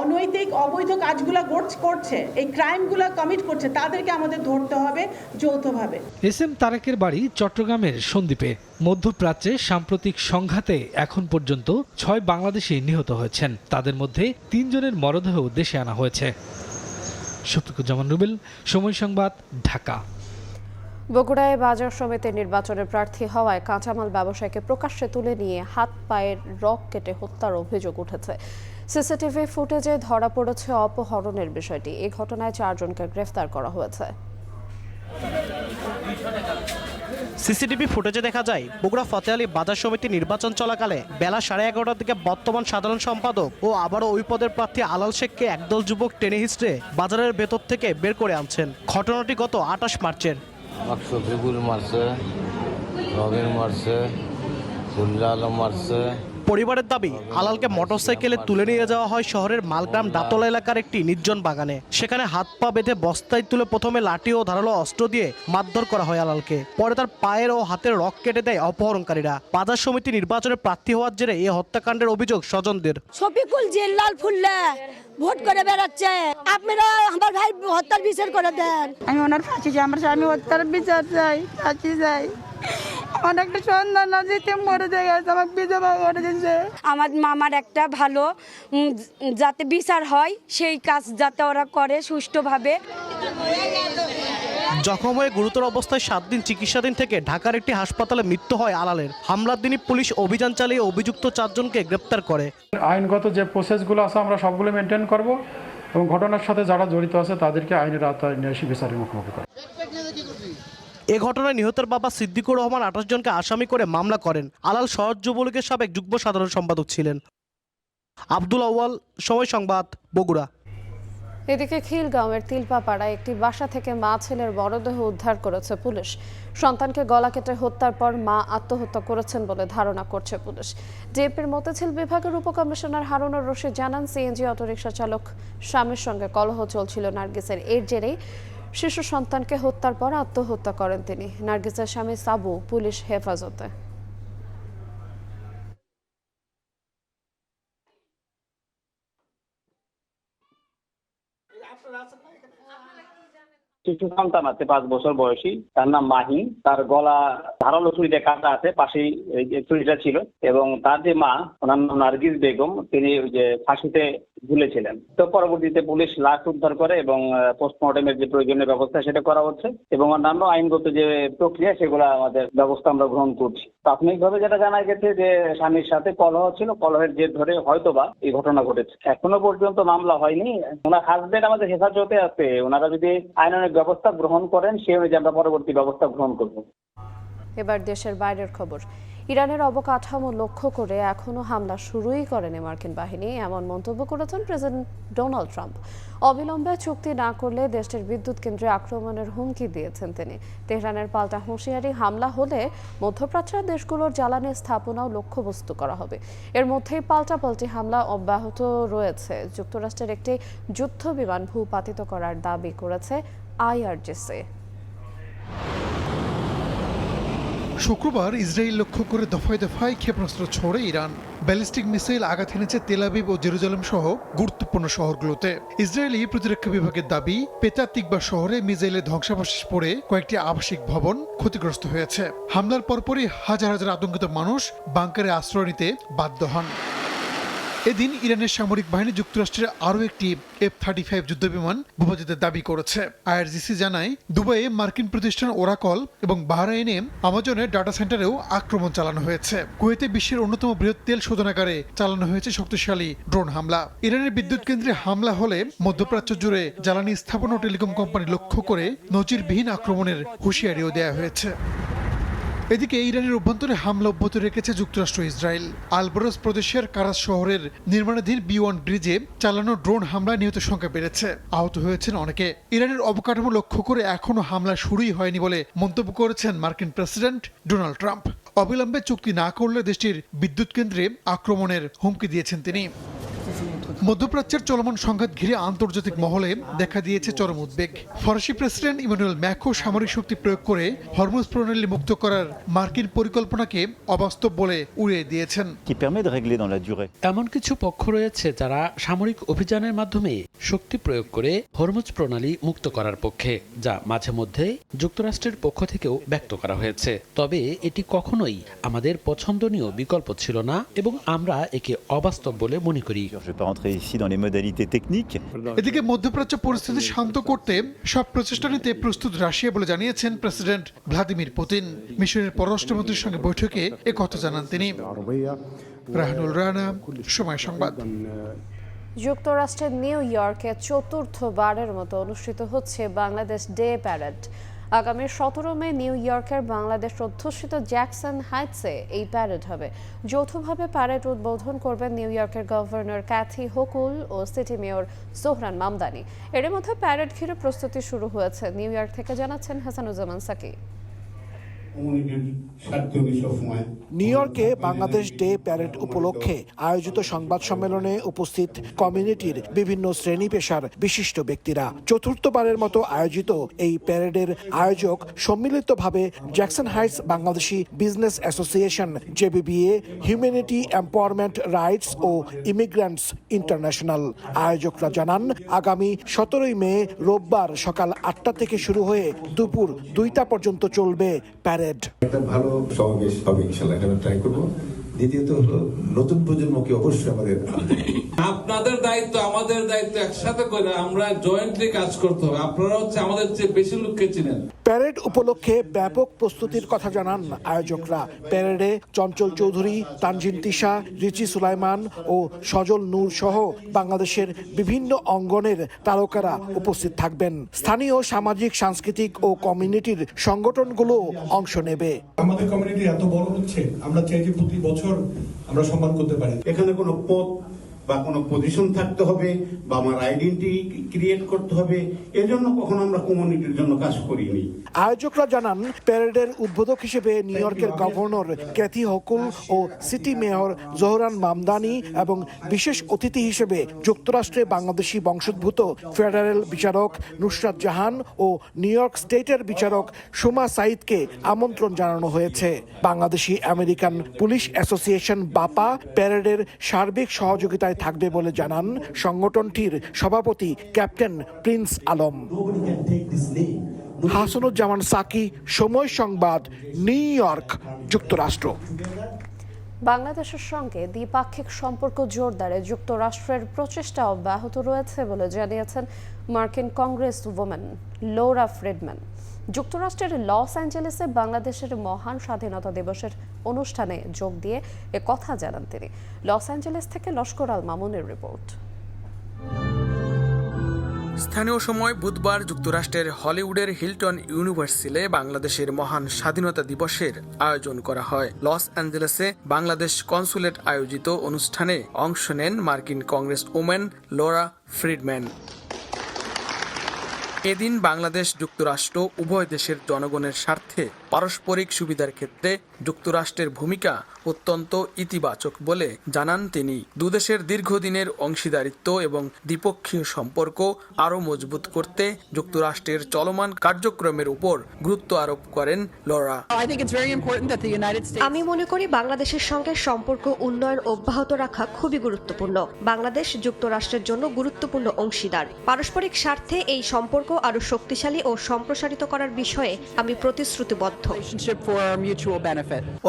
অনৈতিক অবৈধ কাজগুলো করছে, এই ক্রাইমগুলো কমিট করছে, তাদেরকে আমাদের ধরতে হবে যৌথভাবে। SM তারেকের বাড়ি চট্টগ্রামের সন্দ্বীপে। মধ্যপ্রাচ্যে সাম্প্রতিক সংঘাতে এখন পর্যন্ত 6 বাংলাদেশি নিহত হয়েছেন। তাদের মধ্যে 3 জনের মরদেহ দেশে আনা হয়েছে। শফিকুজ্জামান রুবেল, সময় সংবাদ, ঢাকা। বগুড়ায় বাজার সমিতির নির্বাচনে প্রার্থী হওয়ায় কাঁচামাল ব্যবসায়ীকে প্রকাশ্যে তুলে নিয়ে হাত পায়ের রক কেটে হত্যার অভিযোগ উঠেছে। সিসিটিভি ফুটেজে ধরা পড়েছে অপহরণের বিষয়টি। এই ঘটনায় 4 জনকে গ্রেফতার করা হয়েছে। সিসিটিভি ফুটেজে দেখা যায়, বগুড়া ফতে আলী বাজার সমিতি নির্বাচন চলাকালে বেলা 11:30টার দিকে বর্তমান সাধারণ সম্পাদক ও আবারও ওই পদের প্রার্থী আলাল শেখকে একদল যুবক টেনে হিঁচড়ে বাজারের ভেতর থেকে বের করে আনছেন। ঘটনাটি গত 28 মার্চের। পরিবারের দাবি, আলালকে মোটরসাইকেলে তুলে নিয়ে যাওয়া হয় শহরের মালগ্রাম ডাতলা এলাকার একটি নির্জন বাগানে। সেখানে হাত পা বেঁধে বস্তায় তুলে প্রথমে লাঠি ও ধারালো অস্ত্র দিয়ে মারধর করা হয় আলালকে। পরে তার পায়ের ও হাতের রক কেটে দেয় অপহরণকারীরা। বাজার সমিতি নির্বাচনে প্রার্থী হওয়ার জেরে এই হত্যাকাণ্ডের অভিযোগ স্বজনদের। শফিকুল জিল্লাল ফুল্লা ভোট করে বেড়াচ্ছে, আপনারা আমার ভাই হত্যার বিচার করে দেন। আমি ওনার ফাঁসি চাই, আমার স্বামী হত্যার বিচার চাই, ফাঁসি চাই। আমার একটা সন্তান যেতে মরে গেছে, আমার বিধবা করে দিয়েছে। আমার মামার একটা ভালো যাতে বিচার হয় সেই কাজ যাতে ওরা করে সুষ্ঠুভাবে। জখম হয়ে গুরুতর অবস্থায় 7 দিন চিকিৎসাধীন থেকে ঢাকার একটি হাসপাতালে মৃত্যু হয় আলালের। হামলার দিনই পুলিশ অভিযান চালিয়ে অভিযুক্ত 4 জনকে গ্রেপ্তার করে। আইনগত যে প্রসেসগুলো আছে আমরা সবগুলো মেনটেন করব এবং ঘটনার সাথে যারা জড়িত আছে তাদেরকে আইনের আওতায় নিয়ে এসে বিচারের মুখোমুখি করব। এ ঘটনায় নিহতের বাবা সিদ্দিকুর রহমান 28 জনকে আসামি করে মামলা করেন। আলাল শহর যুবলীগের সাবেক যুগ্ম সাধারণ সম্পাদক ছিলেন। আব্দুল আউয়াল, সময় সংবাদ, বগুড়া। এদিকে খিলগাঁওয়ের তিলপাপাড়ায় একটি বাসা থেকে মা ছেলের মরদেহ উদ্ধার করেছে পুলিশ। সন্তানকে গলা কেটে হত্যার পর মা আত্মহত্যা করেছেন বলে ধারণা করছে পুলিশ। ডিএমপির মতিঝিল বিভাগের উপকমিশনার হারুনুর রশিদ জানান, সিএনজি অটোরিকশা চালক স্বামীর সঙ্গে কলহ চলছিল নার্গিসের। এর জেরেই শিশু সন্তানকে হত্যার পর আত্মহত্যা করেন তিনি। নার্গিসের স্বামী সাবু পুলিশ হেফাজতে। শিশু সন্তান আছে 5 বছর বয়সী, তার নাম মাহি। তার গলা ধারালো ছুরিতে কাটা আছে, পাশেই ছুরিটা ছিল। এবং তার যে মা, ওনার নাম নার্গিস বেগম, তিনি ওই যে ফাঁসিতে ঝুলেছিলেন। তো পরবর্তীতে পুলিশ লাশ উদ্ধার করে এবং পোস্টমর্টমের যে প্রয়োজনীয় ব্যবস্থা সেটা করা হচ্ছে এবং অন্যান্য আইনগত যে প্রক্রিয়া সেগুলো আমাদের ব্যবস্থা আমরা গ্রহণ করছি। প্রাথমিকভাবে যেটা জানা গেছে যে স্বামীর সাথে কলহ ছিল, কলহের জের ধরে হয়তোবা এই ঘটনা ঘটেছে। এখনো পর্যন্ত মামলা হয়নি। ওনার হাজবেন্ড আমাদের হেফাজতে আছে, ওনারা যদি আইনানুগ ব্যবস্থা গ্রহণ করেন সেই অনুযায়ী আমরা পরবর্তী ব্যবস্থা গ্রহণ করব। এবার দেশের বাইরের খবর। ইরানের অবকাঠামো লক্ষ্য করে এখনও হামলা শুরুই করেনি মার্কিন বাহিনী, এমন মন্তব্য করেছেন প্রেসিডেন্ট ডোনাল্ড ট্রাম্প। অবিলম্বে চুক্তি না করলে দেশটির বিদ্যুৎ কেন্দ্রে আক্রমণের হুমকি দিয়েছেন তিনি। তেহরানের পাল্টা হুঁশিয়ারি, হামলা হলে মধ্যপ্রাচ্যের দেশগুলোর জ্বালানি স্থাপনাও লক্ষ্যবস্তু করা হবে। এর মধ্যেই পাল্টাপাল্টি হামলা অব্যাহত রয়েছে। যুক্তরাষ্ট্রের একটি যুদ্ধ বিমান ভূপাতিত করার দাবি করেছে IRGC। শুক্রবার ইসরায়েল লক্ষ্য করে দফায় দফায় ক্ষেপণাস্ত্র ছোড়ে ইরান। ব্যালিস্টিক মিসাইল আঘাত এনেছে তেল আবিব ও জেরুজালেম সহ গুরুত্বপূর্ণ শহরগুলোতে। ইসরায়েলি প্রতিরক্ষা বিভাগের দাবি, পেতার তিকবা শহরে মিসাইলের ধ্বংসাবশেষ পড়ে কয়েকটি আবাসিক ভবন ক্ষতিগ্রস্ত হয়েছে। হামলার পরপরই হাজার হাজার আতঙ্কিত মানুষ বাংকারে আশ্রয় নিতে বাধ্য হন। এদিন ইরানের সামরিক বাহিনী যুক্তরাষ্ট্রের আরও একটি F-35 যুদ্ধবিমান ভূপাতিতের দাবি করেছে। IRGC জানায়, দুবাইয়ে মার্কিন প্রতিষ্ঠান ওরাকল এবং বাহরাইনে আমাজনের ডাটা সেন্টারেও আক্রমণ চালানো হয়েছে। কুয়েতে বিশ্বের অন্যতম বৃহৎ তেল শোধনাগারে চালানো হয়েছে শক্তিশালী ড্রোন হামলা। ইরানের বিদ্যুৎ কেন্দ্রে হামলা হলে মধ্যপ্রাচ্য জুড়ে জ্বালানি স্থাপনা ও টেলিকম কোম্পানি লক্ষ্য করে নজিরবিহীন আক্রমণের হুঁশিয়ারিও দেওয়া হয়েছে। এদিকে ইরানের অভ্যন্তরে হামলা অব্যাহত রেখেছে যুক্তরাষ্ট্র ইসরায়েল। আলবরজ প্রদেশের কারাস শহরের নির্মাণাধীন B1 ব্রিজে চালানো ড্রোন হামলায় নিহতের সংখ্যা বেড়েছে, আহত হয়েছেন অনেকে। ইরানের অবকাঠামো লক্ষ্য করে এখনও হামলা শুরুই হয়নি বলে মন্তব্য করেছেন মার্কিন প্রেসিডেন্ট ডোনাল্ড ট্রাম্প। অবিলম্বে চুক্তি না করলে দেশটির বিদ্যুৎ কেন্দ্রে আক্রমণের হুমকি দিয়েছেন তিনি। মধ্যপ্রাচ্যের চলমান সংঘাত ঘিরে আন্তর্জাতিক মহলে দেখা দিয়েছে চরম উদ্বেগ। ফরাসি প্রেসিডেন্ট ইমানুয়েল ম্যাক্রো সামরিক শক্তি প্রয়োগ করে হরমুজ প্রণালী মুক্ত করার মার্কিন পরিকল্পনাকে অবাস্তব বলে উড়িয়ে দিয়েছেন। এমন কিছু পক্ষ রয়েছে যারা সামরিক অভিযানের মাধ্যমে শক্তি প্রয়োগ করে হরমুজ প্রণালী মুক্ত করার পক্ষে, যা মাঝে মধ্যে যুক্তরাষ্ট্রের পক্ষ থেকেও ব্যক্ত করা হয়েছে। তবে এটি কখনোই আমাদের পছন্দনীয় বিকল্প ছিল না এবং আমরা একে অবাস্তব বলে মনে করি। এদিকে মধ্যপ্রাচ্য পরিস্থিতি শান্ত করতে সব প্রচেষ্টা নিতে প্রস্তুত রাশিয়া বলে জানিয়েছেন প্রেসিডেন্ট ভ্লাদিমির পুতিন। মিশরের পররাষ্ট্রমন্ত্রীর সঙ্গে বৈঠকে একথা জানান তিনি। রাহানুল রানা, সময় সংবাদ। যুক্তরাষ্ট্রের নিউ ইয়র্কে চতুর্থবারের মতো অনুষ্ঠিত হচ্ছে বাংলাদেশ ডে প্যারেড। আগামী 17 মে নিউ ইয়র্কের বাংলাদেশ অধ্যুষিত জ্যাকসন হাইটসে এই প্যারেড হবে। যৌথভাবে প্যারেড উদ্বোধন করবেন নিউ ইয়র্কের গভর্নর ক্যাথি হোকুল ও সিটি মেয়র সোহরান মামদানি। এর মধ্যে প্যারেড ঘিরে প্রস্তুতি শুরু হয়েছে। নিউ ইয়র্ক থেকে জানাচ্ছেন হাসানুজ্জামান সাকি। নিউ ইয়র্কে বাংলাদেশ ডে প্যারেড উপলক্ষে আয়োজিত সংবাদ সম্মেলনে উপস্থিত কমিউনিটির বিভিন্ন শ্রেণী পেশার বিশিষ্ট ব্যক্তিরা। চতুর্থবারের মতো আয়োজিত এই প্যারেডের আয়োজক সম্মিলিতভাবে Jackson Heights Bangladeshi business association, JBBA, humanity empowerment rights ও ইমিগ্রান্টস ইন্টারন্যাশনাল। আয়োজকরা জানান, আগামী 17 মে রোববার সকাল 8টা থেকে শুরু হয়ে দুপুর 2টা পর্যন্ত চলবে প্যারেড। একটা ভালো সমাবেশ হবে ইনশাআল্লাহ, এটা ট্রাই করব। দ্বিতীয়ত হলো নতুন প্রজন্মকে অবশ্যই আমাদের আপনাদের দায়িত্ব আমাদের দায়িত্ব একসাথে করে আমরা জয়েন্টলি কাজ করতে হবে। আপনারা হচ্ছে আমাদের চেয়ে বেশি লোককে চিনেন। প্যারেড উপলক্ষে ব্যাপক প্রস্তুতির কথা জানান আয়োজকরা। প্যারেডে চঞ্চল চৌধুরী, তানজিন তিশা, রিচি সুলাইমান ও সজল নূর সহ বাংলাদেশের বিভিন্ন অঙ্গনের তারকারা উপস্থিত থাকবেন। স্থানীয় সামাজিক, সাংস্কৃতিক ও কমিউনিটির সংগঠনগুলো অংশ নেবে। আমাদের কমিউনিটি এত বড় হচ্ছে, আমরা চাই যে প্রতি বছর আমরা সম্মান করতে পারি। এখানে কোনো পদ বা কোনো পজিশন থাকতে হবে বা আমার আইডেন্টিটি ক্রিয়েট করতে হবে, এজন্য কখনো আমরা কমিউনিটির জন্য কাজ করিনি। আয়োজকরা জানান, প্যারেডের উদ্বোধক হিসেবে নিউ ইয়র্কের গভর্নর ক্যাথি হোকুল ও সিটি মেয়র সোহরান মামদানি এবং বিশেষ অতিথি হিসেবে যুক্তরাষ্ট্রে বাংলাদেশি বংশোদ্ভূত ফেডারেল বিচারক নুসরাত জাহান ও নিউ ইয়র্ক স্টেটের বিচারক সুমা সাইদকে আমন্ত্রণ জানানো হয়েছে। বাংলাদেশি আমেরিকান পুলিশ অ্যাসোসিয়েশন বাপা প্যারেডের সার্বিক সহযোগিতায় থাকবে বলে জানান সংগঠনটির সভাপতি captain Prince Alam. Hasanuzzaman Saki, Somoy Sangbad, new York, যুক্তরাষ্ট্র। বাংলাদেশের সঙ্গে দ্বিপাক্ষিক সম্পর্ক জোরদারে যুক্তরাষ্ট্রের প্রচেষ্টা অব্যাহত রয়েছে বলে জানিয়েছেন মার্কিন কংগ্রেস ওম্যান লোরা ফ্রিডম্যান। যুক্তরাষ্ট্রের লস অ্যাঞ্জেলেসে বাংলাদেশের মহান স্বাধীনতা দিবসের অনুষ্ঠানে যোগ দিয়ে কথা জানান তিনি। লস অ্যাঞ্জেলেস থেকে লস্কর আল মামুনের রিপোর্ট। স্থানীয় সময় বুধবার যুক্তরাষ্ট্রের হলিউডের হিলটন ইউনিভার্সিটিতে বাংলাদেশের মহান স্বাধীনতা দিবসের আয়োজন করা হয়। লস অ্যাঞ্জেলেসে বাংলাদেশ কনসুলেট আয়োজিত অনুষ্ঠানে অংশ নেন মার্কিন কংগ্রেস ওম্যান লোরা ফ্রিডম্যান। এদিন বাংলাদেশ যুক্তরাষ্ট্র উভয় দেশের জনগণের স্বার্থে পারস্পরিক সুবিধার ক্ষেত্রে যুক্তরাষ্ট্রের ভূমিকা অত্যন্ত ইতিবাচক বলে জানান তিনি। দুদেশের দীর্ঘদিনের অংশীদারিত্ব এবং দ্বিপক্ষীয় সম্পর্ক আরও মজবুত করতে যুক্তরাষ্ট্রের চলমান কার্যক্রমের উপর গুরুত্ব আরোপ করেন লরা। আমি মনে করি বাংলাদেশের সঙ্গে সম্পর্ক উন্নয়ন অব্যাহত রাখা খুবই গুরুত্বপূর্ণ। বাংলাদেশ যুক্তরাষ্ট্রের জন্য গুরুত্বপূর্ণ অংশীদার। পারস্পরিক স্বার্থে এই সম্পর্ক আরও শক্তিশালী ও সম্প্রসারিত করার বিষয়ে আমি প্রতিশ্রুতিবদ্ধ।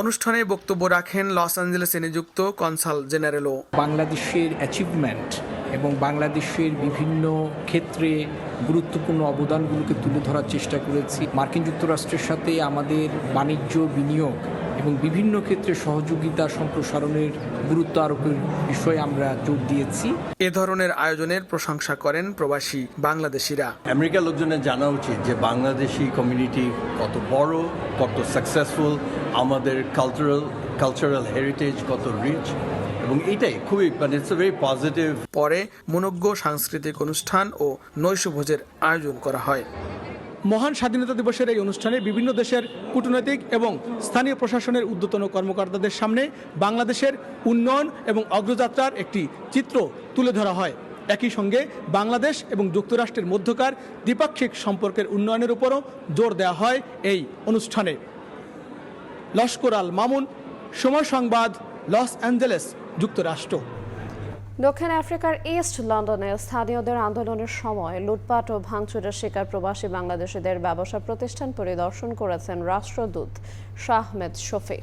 অনুষ্ঠানে বক্তব্য রাখেন লস অ্যাঞ্জেলেসে নিযুক্ত কনসাল জেনারেলও। বাংলাদেশের অ্যাচিভমেন্ট এবং বাংলাদেশের বিভিন্ন ক্ষেত্রে গুরুত্বপূর্ণ অবদানগুলোকে তুলে ধরার চেষ্টা করেছি। মার্কিন যুক্তরাষ্ট্রের সাথে আমাদের বাণিজ্য বিনিয়োগ এবং বিভিন্ন ক্ষেত্রে সহযোগিতা সম্প্রসারণের গুরুত্ব আরোপের বিষয়ে আমরা জোর দিয়েছি। এ ধরনের আয়োজনের প্রশংসা করেন প্রবাসী বাংলাদেশিরা। আমেরিকার লোকজনের জানা উচিত যে বাংলাদেশি কমিউনিটি কত বড়, কত সাকসেসফুল, আমাদের কালচারাল হেরিটেজ কত রিচ, এবং এটাই খুবই ইটস ভেরি পজিটিভ। পরে মনোজ্ঞ সাংস্কৃতিক অনুষ্ঠান ও নৈশভোজের আয়োজন করা হয়। মহান স্বাধীনতা দিবসের এই অনুষ্ঠানে বিভিন্ন দেশের কূটনৈতিক এবং স্থানীয় প্রশাসনের ঊর্ধ্বতন কর্মকর্তাদের সামনে বাংলাদেশের উন্নয়ন এবং অগ্রযাত্রার একটি চিত্র তুলে ধরা হয়। একই সঙ্গে বাংলাদেশ এবং যুক্তরাষ্ট্রের মধ্যকার দ্বিপাক্ষিক সম্পর্কের উন্নয়নের উপরও জোর দেওয়া হয় এই অনুষ্ঠানে। লস্কর আল মামুন, সময় সংবাদ, লস অ্যাঞ্জেলেস, যুক্তরাষ্ট্র। দক্ষিণ আফ্রিকার ইস্ট লন্ডনে স্থানীয়দের আন্দোলনের সময় লুটপাট ও ভাঙচুরের শিকার প্রবাসী বাংলাদেশিদের ব্যবসা প্রতিষ্ঠান পরিদর্শন করেছেন রাষ্ট্রদূত শাহ আহমেদ শফি।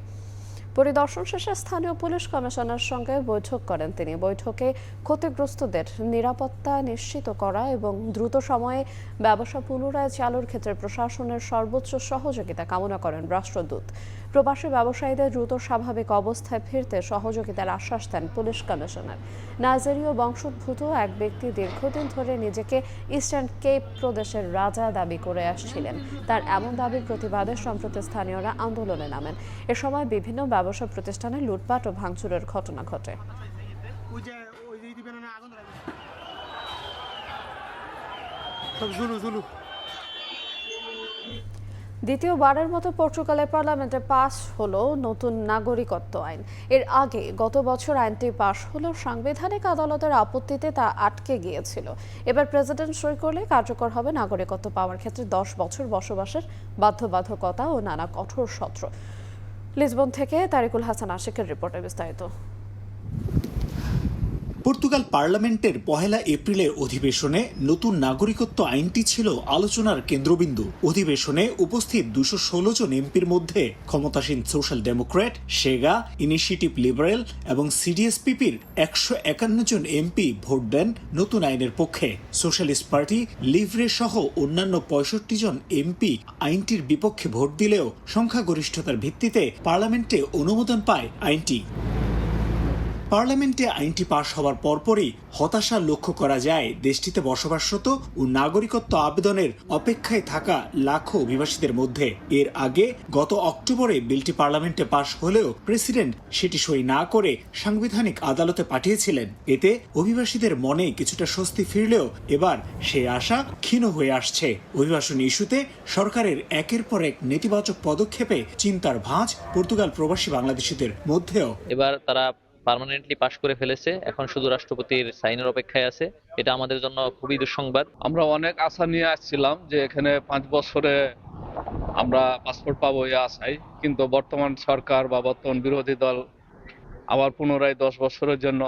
পরিদর্শন শেষে স্থানীয় পুলিশ কমিশনার সঙ্গে বৈঠক করেন তিনি। বৈঠকে ক্ষতিগ্রস্তদের নিরাপত্তা নিশ্চিত করা এবং দ্রুত সময়ে ব্যবসা পুনরায় চালুর ক্ষেত্রে প্রশাসনের সর্বোচ্চ সহযোগিতা কামনা করেন রাষ্ট্রদূত। প্রবাসী ব্যবসায়ীদের দ্রুত স্বাভাবিক অবস্থায় ফিরতে সহযোগিতার আশ্বাস দেন পুলিশ কমিশনার। নাইজেরীয় বংশোদ্ভূত এক ব্যক্তি দীর্ঘদিন ধরে নিজেকে ইস্টার্ন কেপ প্রদেশের রাজা দাবি করে আসছিলেন। তার এমন দাবির প্রতিবাদে সম্প্রতি স্থানীয়রা আন্দোলনে নামেন। এ সময় বিভিন্ন ব্যবসা প্রতিষ্ঠানে লুটপাট ও ভাঙচুরের ঘটনা ঘটে। দ্বিতীয়বারের মতো পর্তুগালের পার্লামেন্টে পাস হলো নতুন নাগরিকত্ব আইন। এর আগে গত বছর আইনটি পাস হলেও সাংবিধানিক আদালতের আপত্তিতে তা আটকে গিয়েছিল। এবার প্রেসিডেন্ট সই করলে কার্যকর হবে নাগরিকত্ব পাওয়ার ক্ষেত্রে 10 বছর বসবাসের বাধ্যবাধকতা ও নানা কঠোর শর্ত। লিসবন থেকে তারিকুল হাসান আশিকের রিপোর্টে বিস্তারিত। পর্তুগাল পার্লামেন্টের 1 এপ্রিলের অধিবেশনে নতুন নাগরিকত্ব আইনটি ছিল আলোচনার কেন্দ্রবিন্দু। অধিবেশনে উপস্থিত 216 জন এমপির মধ্যে ক্ষমতাসীন সোশ্যাল ডেমোক্র্যাট, সেগা, ইনিশিয়েটিভ লিবারেল এবং সিডিএসপিপির 151 জন এমপি ভোট দেন নতুন আইনের পক্ষে। সোশ্যালিস্ট পার্টি, লিভরে সহ অন্যান্য 65 জন এমপি আইনটির বিপক্ষে ভোট দিলেও সংখ্যাগরিষ্ঠতার ভিত্তিতে পার্লামেন্টে অনুমোদন পায় আইনটি। পার্লামেন্টে আইনটি পাশ হওয়ার পরপরই হতাশা লক্ষ্য করা যায় দেশটিতে বসবাসরত ও নাগরিকত্ব আবেদনের অপেক্ষায় থাকা লাখো অভিবাসীদের মধ্যে। এর আগে গত অক্টোবরে বিলটি পার্লামেন্টে পাশ হলেও প্রেসিডেন্ট সেটি সই না করে সাংবিধানিক আদালতে পাঠিয়েছিলেন। এতে অভিবাসীদের মনে কিছুটা স্বস্তি ফিরলেও এবার সে আশা ক্ষীণ হয়ে আসছে। অভিবাসন ইস্যুতে সরকারের একের পর এক নেতিবাচক পদক্ষেপে চিন্তার ভাঁজ পর্তুগাল প্রবাসী বাংলাদেশিদের মধ্যেও। এবার তারা পার্মানেন্টলি পাশ করে ফেলেছে, এখন শুধু রাষ্ট্রপতির সাইনের অপেক্ষায় আছে। এটা আমাদের জন্য খুবই দুঃসংবাদ। আমরা অনেক আশা নিয়ে আসছিলাম যে এখানে 5 বছরে আমরা পাসপোর্ট পাবো এই আশায়, কিন্তু বর্তমান সরকার বা বর্তমান বিরোধী দল আবার পুনরায় 10 বছরের জন্য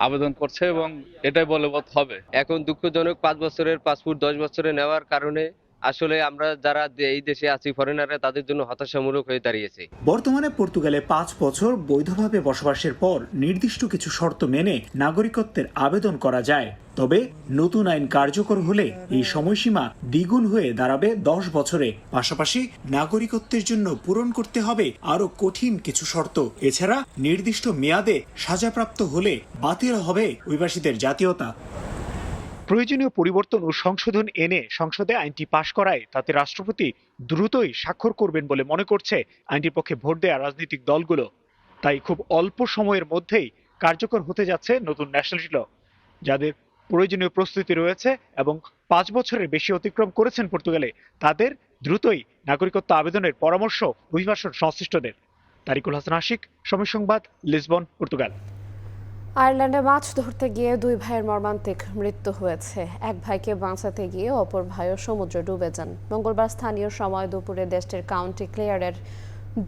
আবেদন করছে এবং এটাই বলবৎ হবে। এখন দুঃখজনক 5 বছরের পাসপোর্ট 10 বছরে নেওয়ার কারণে আসলে আমরা যারা এই দেশে আছি ফরেনাররা তাদের জন্য হতাশামূলক হয়ে দাঁড়িয়েছে। বর্তমানে পর্তুগালে 5 বছর বৈধভাবে বসবাসের পর নির্দিষ্ট কিছু শর্ত মেনে নাগরিকত্বের আবেদন করা যায়। তবে নতুন আইন কার্যকর হলে এই সময়সীমা দ্বিগুণ হয়ে দাঁড়াবে 10 বছরে। পাশাপাশি নাগরিকত্বের জন্য পূরণ করতে হবে আরো কঠিন কিছু শর্ত। এছাড়া নির্দিষ্ট মেয়াদে সাজাপ্রাপ্ত হলে বাতিল হবে অভিবাসীদের জাতীয়তা। প্রয়োজনীয় পরিবর্তন ও সংশোধন এনে সংসদে আইনটি পাশ করায় তাতে রাষ্ট্রপতি দ্রুতই স্বাক্ষর করবেন বলে মনে করছে আইনটির পক্ষে ভোট দেয়া রাজনৈতিক দলগুলো। তাই খুব অল্প সময়ের মধ্যেই কার্যকর হতে যাচ্ছে নতুন ন্যাশনালিটি ল, যাদের প্রয়োজনীয় প্রস্তুতি রয়েছে এবং 5 বছরের বেশি অতিক্রম করেছেন পর্তুগালে, তাদের দ্রুতই নাগরিকত্ব আবেদনের পরামর্শ অভিবাসন সংশ্লিষ্টদের। তারিকুল হাসান আশিক, সময় সংবাদ, লিসবন, পর্তুগাল। আয়ারল্যান্ডে মাছ ধরতে গিয়ে 2 ভাইয়ের মর্মান্তিক মৃত্যু হয়েছে। এক ভাইকে বাঁচাতে গিয়ে অপর ভাইও সমুদ্রে ডুবে যান। মঙ্গলবার স্থানীয় সময় দুপুরে দেশটির কাউন্টি ক্লিয়ারের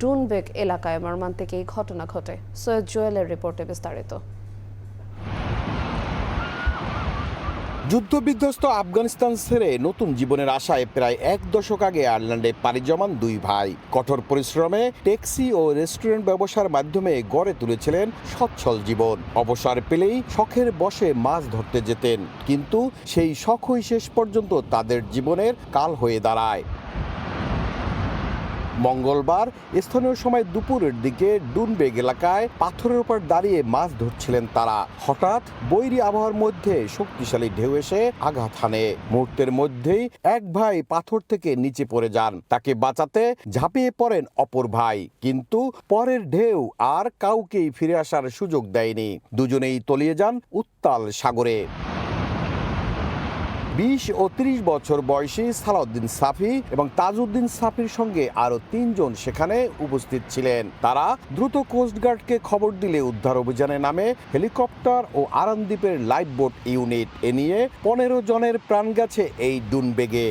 ডুনবেগ এলাকায় মর্মান্তিক এই ঘটনা ঘটে। সৈয়দ জুয়েলের রিপোর্টে বিস্তারিত। যুদ্ধবিধ্বস্ত আফগানিস্তান ছেড়ে নতুন জীবনের আশায় প্রায় 1 দশক আগে আয়ারল্যান্ডে পাড়ি জমান 2 ভাই কঠোর পরিশ্রমে ট্যাক্সি ও রেস্টুরেন্ট ব্যবসার মাধ্যমে গড়ে তুলেছিলেন সচ্ছল জীবন। অবসর পেলেই শখের বশে মাছ ধরতে যেতেন, কিন্তু সেই শখই শেষ পর্যন্ত তাদের জীবনের কাল হয়ে দাঁড়ায়। মঙ্গলবার স্থানীয় সময় দুপুরের দিকে ডুনবেগ এলাকায় পাথরের উপর দাঁড়িয়ে মাছ ধরছিলেন তারা। হঠাৎ বৈরী আবহাওয়ার মধ্যে শক্তিশালী ঢেউ এসে আঘাত হানে। মুহূর্তের মধ্যেই এক ভাই পাথর থেকে নিচে পড়ে যান। তাকে বাঁচাতে ঝাঁপিয়ে পড়েন অপর ভাই, কিন্তু পরের ঢেউ আর কাউকেই ফিরে আসার সুযোগ দেয়নি। দুজনেই তলিয়ে যান উত্তাল সাগরে। 20 ও 30 বছর বয়সী সালাউদ্দিন সাফি এবং তাজউদ্দিন সাফির সঙ্গে আরো 3 জন সেখানে উপস্থিত ছিলেন। তারা দ্রুত কোস্টগার্ডকে খবর দিলে উদ্ধার অভিযানে নামে হেলিকপ্টার ও আরামদ্বীপের লাইফ বোট ইউনিট। এ নিয়ে 15 জনের প্রাণ গেছে এই ডুনবেগে।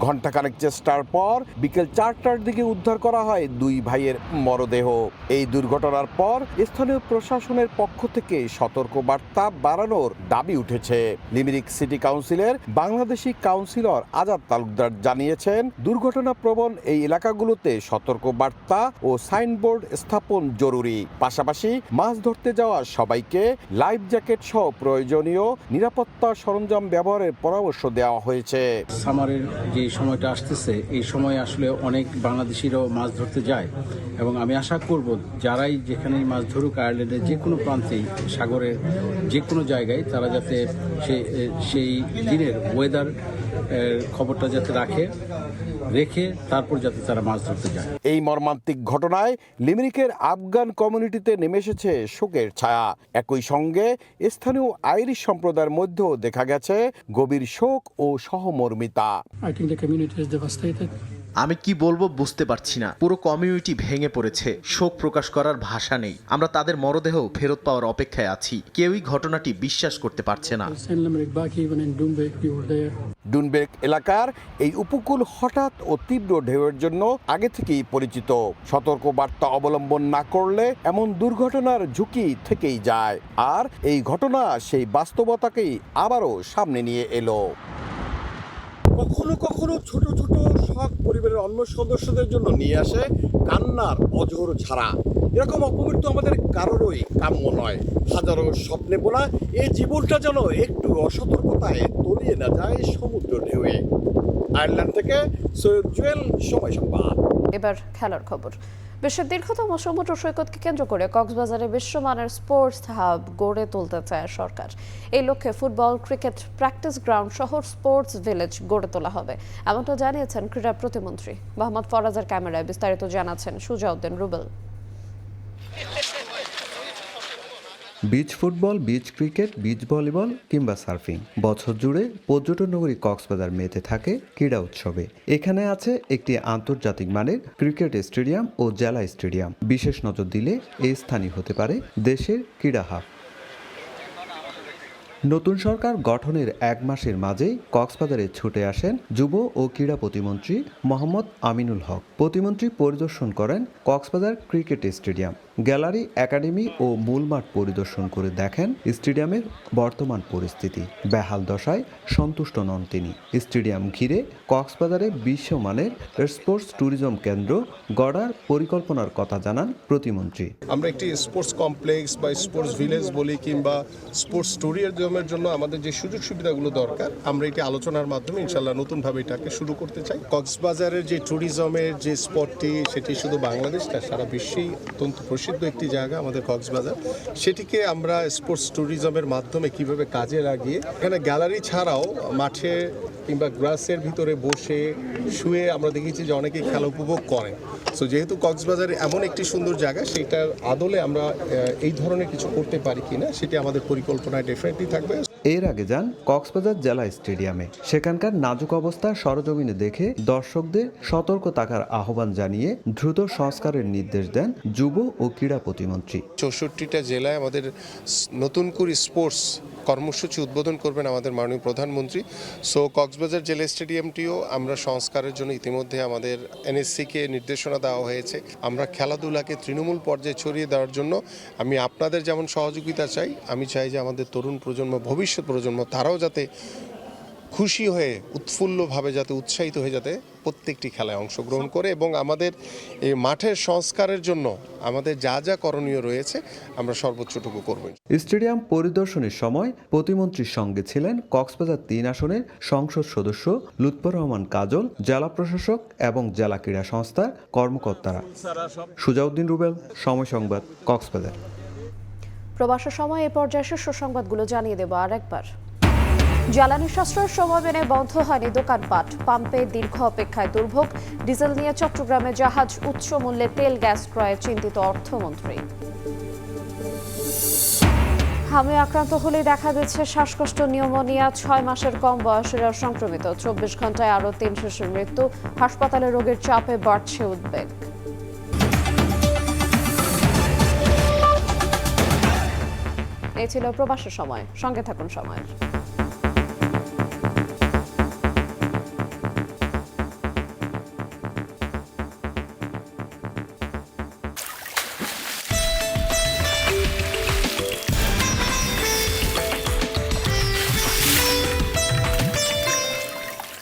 ঘণ্টাখানেক চেষ্টার পর বিকেল 4টার দিকে উদ্ধার করা হয় 2 ভাইয়ের মরদেহ। এই দুর্ঘটনার পর স্থানীয় প্রশাসনের পক্ষ থেকে সতর্ক বার্তা বাড়ানোর দাবি উঠেছে। লিমেরিক সিটি কাউন্সিলের বাংলাদেশি কাউন্সিলর আজাদ তালুকদার জানিয়েছেন, দুর্ঘটনা প্রবণ এই এলাকাগুলোতে সতর্ক বার্তা ও সাইনবোর্ড স্থাপন জরুরি। পাশাপাশি মাছ ধরতে যাওয়া সবাইকে লাইফ জ্যাকেট সহ প্রয়োজনীয় নিরাপত্তা সরঞ্জাম ব্যবহারের পরামর্শ দেওয়া হয়েছে। সামারের যে সময়টা আসতেছে, এই সময় আসলে অনেক বাংলাদেশিরাও মাছ ধরতে যায় এবং আমি আশা করব যারাই যেখানেই মাছ ধরুক আয়ারল্যান্ডের যে কোনো প্রান্তেই সাগরের যে কোনো জায়গায় তারা যাতে সেই দিনের ওয়েদার খবরটা যাতে রেখে তারপর যাতে তারা মাছ ধরতে যায়। এই মর্মান্তিক ঘটনায় লিমেরিকের আফগান কমিউনিটিতে নেমে এসেছে শোকের ছায়া। একই সঙ্গে স্থানীয় আইরিশ সম্প্রদায়ের মধ্যেও দেখা গেছে গভীর শোক ও সহমর্মিতা। আমি কি বলবো বুঝতে পারছি না। পুরো কমিউনিটি ভেঙে পড়েছে, শোক প্রকাশ করার ভাষা নেই। আমরা তাদের মরদেহ ফেরত পাওয়ার অপেক্ষায় আছি। কেউই ঘটনাটি বিশ্বাস করতে পারছে না। ডুনবেগ এলাকার এই উপকূল হঠাৎ ও তীব্র ঢেউয়ের জন্য আগে থেকেই পরিচিত। সতর্ক বার্তা অবলম্বন না করলে এমন দুর্ঘটনার ঝুঁকি থেকেই যায়। আর এই ঘটনা সেই বাস্তবতাকেই আবারও সামনে নিয়ে এলো। কখনো কখনো ছোট ছোট শখ পরিবারের অন্য সদস্যদের জন্য নিয়ে আসে কান্নার অঝোর ঝাড়া। এরকম অপমৃত্যু আমাদের কারোরই কাম্য নয়। হাজারো স্বপ্নে বোনা এই জীবনটা যেন একটু অসতর্কতায় তলিয়ে না যায় সমুদ্র ঢেউয়ে। আয়ারল্যান্ড থেকে সৈয়দ জুয়েল, সময় সংবাদ। এবার খেলার খবর। বিশ্বের দীর্ঘতম সমুদ্র সৈকতকে কেন্দ্র করে কক্সবাজারে বিশ্বমানের স্পোর্টস হাব গড়ে তুলতে চায় সরকার। এই লক্ষ্যে ফুটবল, ক্রিকেট প্র্যাকটিস গ্রাউন্ড সহ স্পোর্টস ভিলেজ গড়ে তোলা হবে, এমনটা জানিয়েছেন ক্রীড়া প্রতিমন্ত্রী মোহাম্মদ ফরাজের ক্যামেরায় বিস্তারিত জানাচ্ছেন Sujauddin Rubel. Beach football, beach cricket, beach volleyball কিংবা সার্ফিং, বছর জুড়ে পর্যটন নগরী কক্সবাজার মেতে থাকে ক্রীড়া উৎসবে। এখানে আছে একটি আন্তর্জাতিক মানের ক্রিকেট স্টেডিয়াম ও জেলা স্টেডিয়াম। বিশেষ নজর দিলে এই স্থানই হতে পারে দেশের ক্রীড়া হাব। নতুন সরকার গঠনের 1 মাসের মাঝেই কক্সবাজারে ছুটে আসেন যুব ও ক্রীড়া প্রতিমন্ত্রী মোহাম্মদ আমিনুল হক। প্রতিমন্ত্রী পরিদর্শন করেন Cox's Bazar cricket stadium. Gallery, academy ও মূল মাঠ পরিদর্শন করে দেখেন স্টেডিয়ামের বর্তমান পরিস্থিতি। বেহাল দশায় সন্তুষ্ট নন তিনি। স্টেডিয়াম ঘিরে কক্সবাজারে বিশ্বমানের স্পোর্টস ট্যুরিজম কেন্দ্র গড়ার পরিকল্পনার কথা জানান প্রতিমন্ত্রী। আমরা একটি স্পোর্টস কমপ্লেক্স বা স্পোর্টস ভিলেজ বলি কিংবা স্পোর্টস ট্যুরিজমের জন্য আমাদের যে সুযোগ সুবিধাগুলো দরকার আমরা এটি আলোচনার মাধ্যমে ইনশাল্লাহ নতুনভাবে এটাকে শুরু করতে চাই। কক্সবাজারের যে ট্যুরিজমের যে স্পটটি সেটি শুধু বাংলাদেশ না, সারা বিশ্বেই অত্যন্ত প্রসিদ্ধ একটি জায়গা আমাদের কক্সবাজার। সেটিকে আমরা স্পোর্টস ট্যুরিজমের মাধ্যমে কিভাবে কাজে লাগিয়ে এখানে গ্যালারি ছাড়াও মাঠে কিংবা গ্রাসের ভিতরে বসে শুয়ে আমরা দেখেছি যে অনেকেই খেলা উপভোগ করেন। সো যেহেতু কক্সবাজার এমন একটি সুন্দর জায়গা, সেইটার আদলে আমরা এই ধরনের কিছু করতে পারি কিনা সেটি আমাদের পরিকল্পনায় ডেফিনেটলি থাকবে। এর আগে যান কক্সবাজার জেলা স্টেডিয়ামে। সেখানকার নাজুক অবস্থা সরজমিনে দেখে দর্শকদের সতর্ক থাকার আহ্বান জানিয়ে দ্রুত সংস্কারের নির্দেশ দেন যুব ও ক্রীড়া প্রতিমন্ত্রী। 64টা জেলায় আমাদের নতুন করে স্পোর্টস কর্মসূচি উদ্বোধন করবেন আমাদের মাননীয় প্রধানমন্ত্রী। সো কক্সবাজার জেলা স্টেডিয়ামটিও আমরা সংস্কারের জন্য ইতিমধ্যে আমাদের এনএসসিকে নির্দেশনা দেওয়া হয়েছে। আমরা খেলাধুলাকে তৃণমূল পর্যায়ে ছড়িয়ে দেওয়ার জন্য আমি আপনাদের যেমন সহযোগিতা চাই, আমি চাই যে আমাদের তরুণ প্রজন্ম, ভবিষ্যৎ প্রজন্ম তারাও যাতে খুশি হয়ে উৎফুল্লভাবে যাতে উৎসাহিত হয়ে যাতে প্রত্যেকটি খেলায় অংশগ্রহণ করে এবং আমাদের এই মাঠের সংস্কারের জন্য আমাদের যা যা করণীয় রয়েছে আমরা সর্বোচ্চটুকু করব। স্টেডিয়াম পরিদর্শনের সময় প্রতিমন্ত্রীর সঙ্গে ছিলেন কক্সবাজার 3 আসনের সংসদ সদস্য লুৎফর রহমান কাজল, জেলা প্রশাসক এবং জেলা ক্রীড়া সংস্থার কর্মকর্তারা। সুজাউদ্দিন রুবেল, সময় সংবাদ, কক্সবাজার। প্রবাসের সময় এ পর্যায়ে শীর্ষ সংবাদগুলো জানিয়ে দেব আরেকবার। জ্বালানি সাশ্রয়ের সময় মেনে বন্ধ হয়নি দোকানপাট, পাম্পে দীর্ঘ অপেক্ষায় দুর্ভোগ, ডিজেল নিয়ে চট্টগ্রামে জাহাজ, উচ্চ মূল্যে তেল গ্যাস ক্রয়ে চিন্তিত অর্থমন্ত্রী। হামে আক্রান্ত হলে দেখা দিচ্ছে শ্বাসকষ্ট, নিউমোনিয়া, 6 মাসের কম বয়সেরা সংক্রমিত, 24 ঘন্টায় আরও 3 শিশুর মৃত্যু, হাসপাতালে রোগীর চাপে বাড়ছে উদ্বেগ। এই ছিল প্রবাসের সময়, সঙ্গে থাকুন সময়ের।